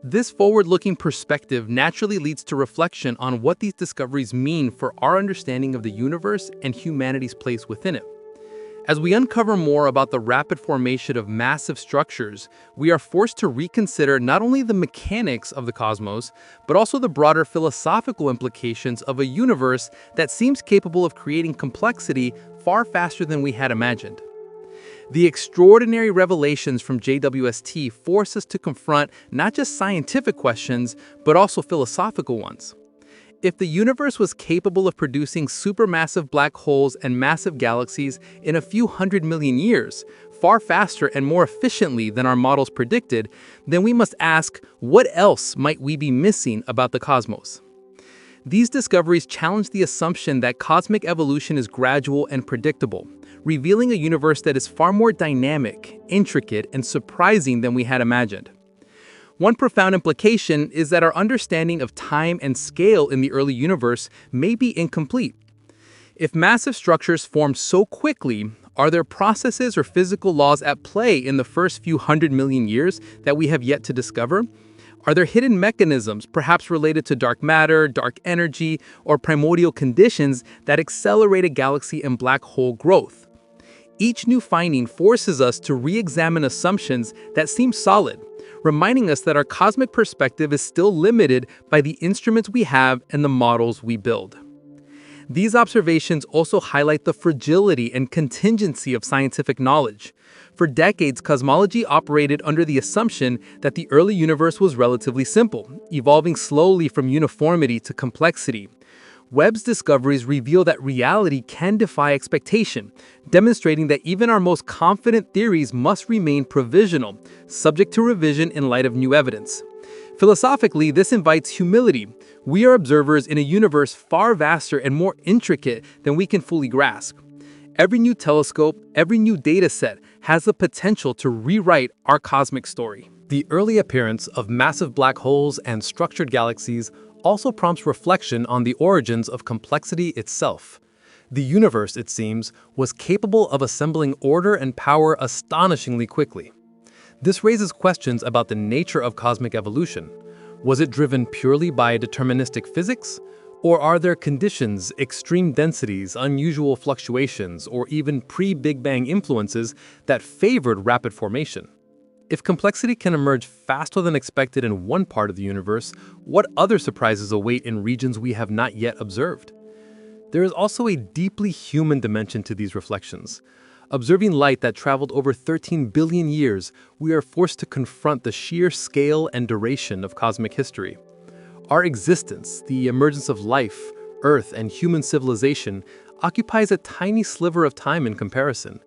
This forward-looking perspective naturally leads to reflection on what these discoveries mean for our understanding of the universe and humanity's place within it. As we uncover more about the rapid formation of massive structures, we are forced to reconsider not only the mechanics of the cosmos, but also the broader philosophical implications of a universe that seems capable of creating complexity far faster than we had imagined. The extraordinary revelations from JWST force us to confront not just scientific questions, but also philosophical ones. If the universe was capable of producing supermassive black holes and massive galaxies in a few 100 million years, far faster and more efficiently than our models predicted, then we must ask, what else might we be missing about the cosmos? These discoveries challenge the assumption that cosmic evolution is gradual and predictable, revealing a universe that is far more dynamic, intricate, and surprising than we had imagined. One profound implication is that our understanding of time and scale in the early universe may be incomplete. If massive structures formed so quickly, are there processes or physical laws at play in the first few 100 million years that we have yet to discover? Are there hidden mechanisms, perhaps related to dark matter, dark energy, or primordial conditions that accelerate a galaxy and black hole growth? Each new finding forces us to re-examine assumptions that seem solid, reminding us that our cosmic perspective is still limited by the instruments we have and the models we build. These observations also highlight the fragility and contingency of scientific knowledge. For decades, cosmology operated under the assumption that the early universe was relatively simple, evolving slowly from uniformity to complexity. Webb's discoveries reveal that reality can defy expectation, demonstrating that even our most confident theories must remain provisional, subject to revision in light of new evidence. Philosophically, this invites humility. We are observers in a universe far vaster and more intricate than we can fully grasp. Every new telescope, every new data set has the potential to rewrite our cosmic story. The early appearance of massive black holes and structured galaxies also prompts reflection on the origins of complexity itself. The universe, it seems, was capable of assembling order and power astonishingly quickly. This raises questions about the nature of cosmic evolution. Was it driven purely by deterministic physics? Or are there conditions, extreme densities, unusual fluctuations, or even pre-Big Bang influences that favored rapid formation? If complexity can emerge faster than expected in one part of the universe, what other surprises await in regions we have not yet observed? There is also a deeply human dimension to these reflections. Observing light that traveled over 13 billion years, we are forced to confront the sheer scale and duration of cosmic history. Our existence, the emergence of life, Earth, and human civilization, occupies a tiny sliver of time in comparison.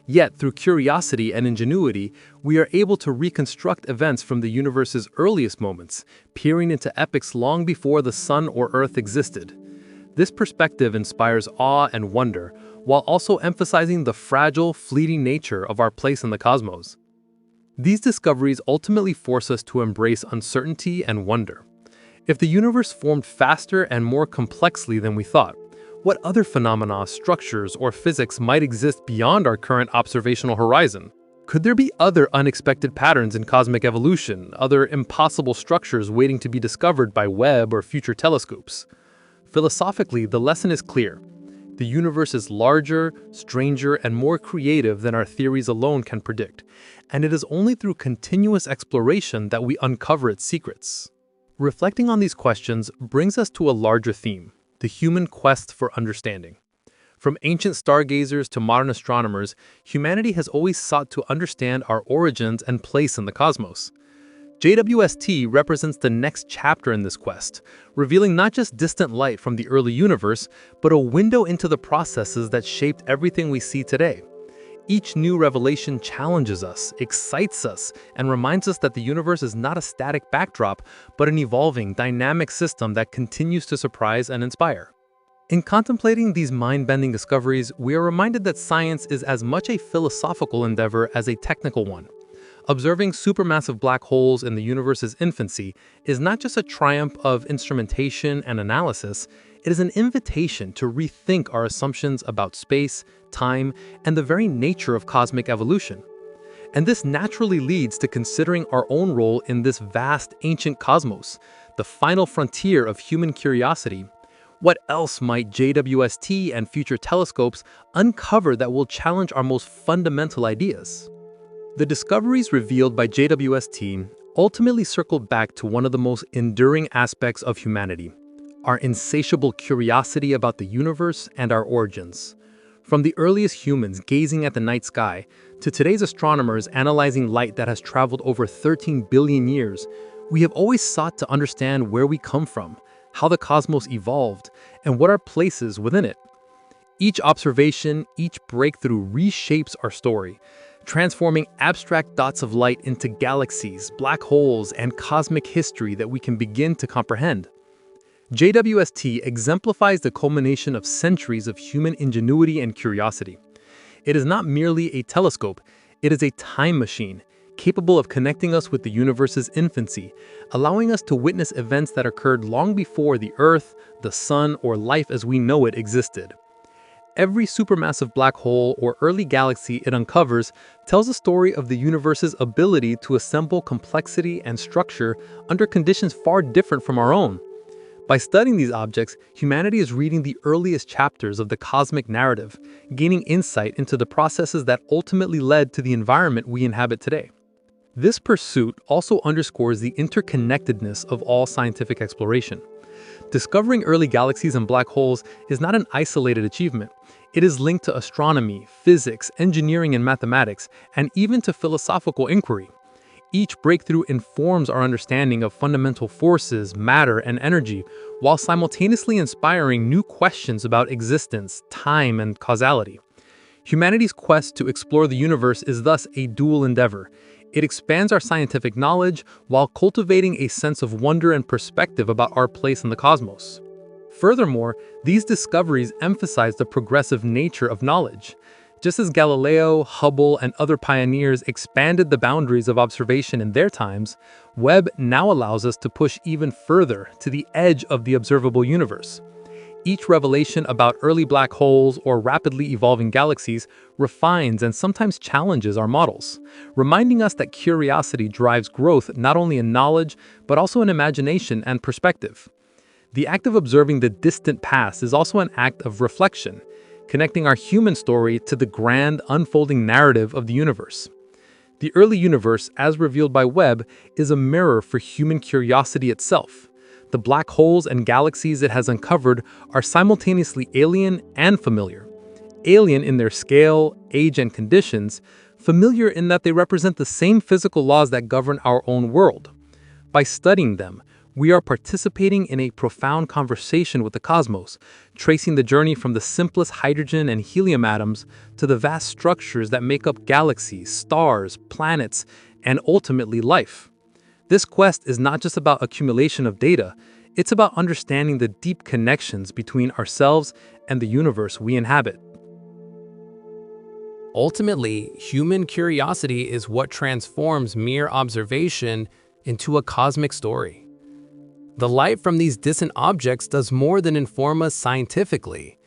Yet, through curiosity and ingenuity, we are able to reconstruct events from the universe's earliest moments, peering into epochs long before the Sun or Earth existed. This perspective inspires awe and wonder, while also emphasizing the fragile, fleeting nature of our place in the cosmos. These discoveries ultimately force us to embrace uncertainty and wonder. If the universe formed faster and more complexly than we thought, what other phenomena, structures, or physics might exist beyond our current observational horizon? Could there be other unexpected patterns in cosmic evolution, other impossible structures waiting to be discovered by Webb or future telescopes? Philosophically, the lesson is clear. The universe is larger, stranger, and more creative than our theories alone can predict, and it is only through continuous exploration that we uncover its secrets. Reflecting on these questions brings us to a larger theme: the human quest for understanding. From ancient stargazers to modern astronomers, humanity has always sought to understand our origins and place in the cosmos. JWST represents the next chapter in this quest, revealing not just distant light from the early universe, but a window into the processes that shaped everything we see today. Each new revelation challenges us, excites us, and reminds us that the universe is not a static backdrop, but an evolving, dynamic system that continues to surprise and inspire. In contemplating these mind-bending discoveries, we are reminded that science is as much a philosophical endeavor as a technical one. Observing supermassive black holes in the universe's infancy is not just a triumph of instrumentation and analysis, it is an invitation to rethink our assumptions about space, time, and the very nature of cosmic evolution. And this naturally leads to considering our own role in this vast, ancient cosmos, the final frontier of human curiosity. What else might JWST and future telescopes uncover that will challenge our most fundamental ideas? The discoveries revealed by JWST ultimately circled back to one of the most enduring aspects of humanity: our insatiable curiosity about the universe and our origins. From the earliest humans gazing at the night sky, to today's astronomers analyzing light that has traveled over 13 billion years, we have always sought to understand where we come from, how the cosmos evolved, and what our place is within it. Each observation, each breakthrough reshapes our story, transforming abstract dots of light into galaxies, black holes, and cosmic history that we can begin to comprehend. JWST exemplifies the culmination of centuries of human ingenuity and curiosity. It is not merely a telescope, it is a time machine, capable of connecting us with the universe's infancy, allowing us to witness events that occurred long before the Earth, the Sun, or life as we know it existed. Every supermassive black hole or early galaxy it uncovers tells a story of the universe's ability to assemble complexity and structure under conditions far different from our own. By studying these objects, humanity is reading the earliest chapters of the cosmic narrative, gaining insight into the processes that ultimately led to the environment we inhabit today. This pursuit also underscores the interconnectedness of all scientific exploration. Discovering early galaxies and black holes is not an isolated achievement. It is linked to astronomy, physics, engineering and mathematics, and even to philosophical inquiry. Each breakthrough informs our understanding of fundamental forces, matter, and energy, while simultaneously inspiring new questions about existence, time, and causality. Humanity's quest to explore the universe is thus a dual endeavor. It expands our scientific knowledge while cultivating a sense of wonder and perspective about our place in the cosmos. Furthermore, these discoveries emphasize the progressive nature of knowledge. Just as Galileo, Hubble, and other pioneers expanded the boundaries of observation in their times, Webb now allows us to push even further to the edge of the observable universe. Each revelation about early black holes or rapidly evolving galaxies refines and sometimes challenges our models, reminding us that curiosity drives growth not only in knowledge, but also in imagination and perspective. The act of observing the distant past is also an act of reflection, connecting our human story to the grand, unfolding narrative of the universe. The early universe, as revealed by Webb, is a mirror for human curiosity itself. The black holes and galaxies it has uncovered are simultaneously alien and familiar. Alien in their scale, age, and conditions, familiar in that they represent the same physical laws that govern our own world. By studying them, we are participating in a profound conversation with the cosmos, tracing the journey from the simplest hydrogen and helium atoms to the vast structures that make up galaxies, stars, planets, and ultimately life. This quest is not just about accumulation of data, it's about understanding the deep connections between ourselves and the universe we inhabit. Ultimately, human curiosity is what transforms mere observation into a cosmic story. The light from these distant objects does more than inform us scientifically.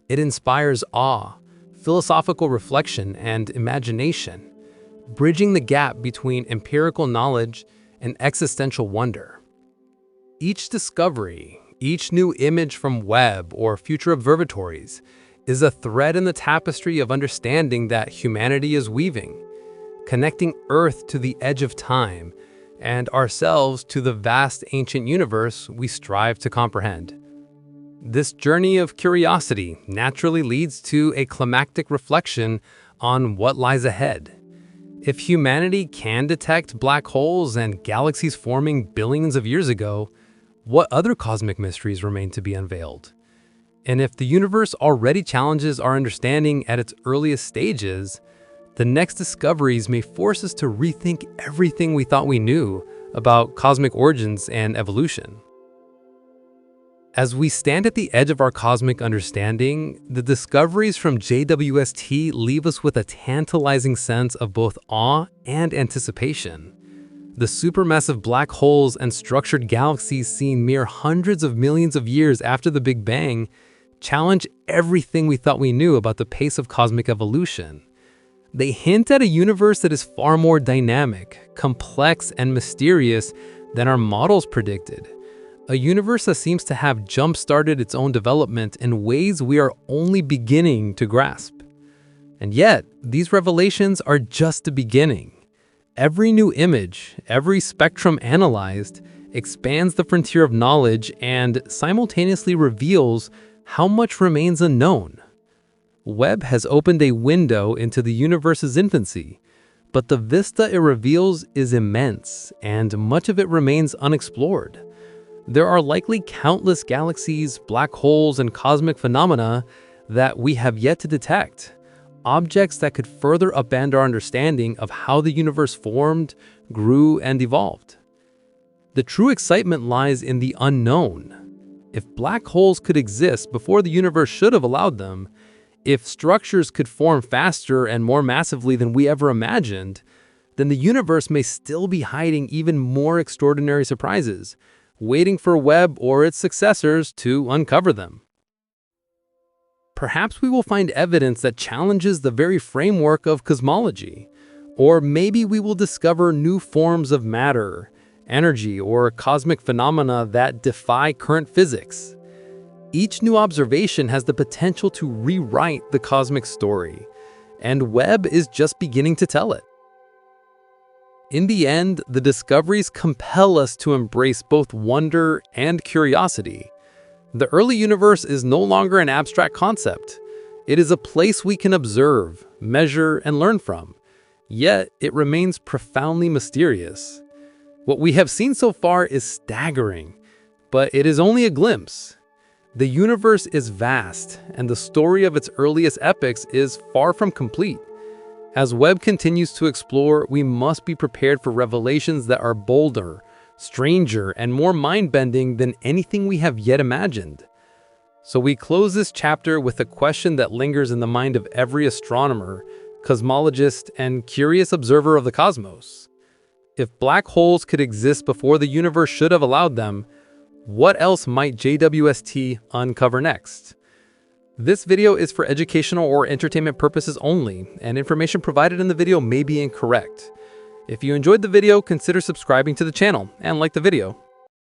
It inspires awe, philosophical reflection, and imagination, bridging the gap between empirical knowledge and existential wonder. Each discovery, each new image from Webb or future observatories, is a thread in the tapestry of understanding that humanity is weaving, connecting Earth to the edge of time and ourselves to the vast ancient universe we strive to comprehend. This journey of curiosity naturally leads to a climactic reflection on what lies ahead. If humanity can detect black holes and galaxies forming billions of years ago, what other cosmic mysteries remain to be unveiled? And if the universe already challenges our understanding at its earliest stages, the next discoveries may force us to rethink everything we thought we knew about cosmic origins and evolution. As we stand at the edge of our cosmic understanding, the discoveries from JWST leave us with a tantalizing sense of both awe and anticipation. The supermassive black holes and structured galaxies seen mere hundreds of millions of years after the Big Bang challenge everything we thought we knew about the pace of cosmic evolution. They hint at a universe that is far more dynamic, complex, and mysterious than our models predicted. A universe that seems to have jump-started its own development in ways we are only beginning to grasp. And yet, these revelations are just the beginning. Every new image, every spectrum analyzed, expands the frontier of knowledge and simultaneously reveals how much remains unknown. Webb has opened a window into the universe's infancy, but the vista it reveals is immense, and much of it remains unexplored. There are likely countless galaxies, black holes, and cosmic phenomena that we have yet to detect, objects that could further upend our understanding of how the universe formed, grew, and evolved. The true excitement lies in the unknown. If black holes could exist before the universe should have allowed them, if structures could form faster and more massively than we ever imagined, then the universe may still be hiding even more extraordinary surprises, waiting for Webb or its successors to uncover them. perhaps we will find evidence that challenges the very framework of cosmology. Or maybe we will discover new forms of matter, energy, or cosmic phenomena that defy current physics. Each new observation has the potential to rewrite the cosmic story, and Webb is just beginning to tell it. In the end, the discoveries compel us to embrace both wonder and curiosity. The early universe is no longer an abstract concept. It is a place we can observe, measure, and learn from. Yet, it remains profoundly mysterious. What we have seen so far is staggering, but it is only a glimpse. The universe is vast, and the story of its earliest epochs is far from complete. As Webb continues to explore, we must be prepared for revelations that are bolder, stranger, and more mind-bending than anything we have yet imagined. So we close this chapter with a question that lingers in the mind of every astronomer, cosmologist, and curious observer of the cosmos. If black holes could exist before the universe should have allowed them, what else might JWST uncover next? This video is for educational or entertainment purposes only, and information provided in the video may be incorrect. If you enjoyed the video, consider subscribing to the channel and like the video.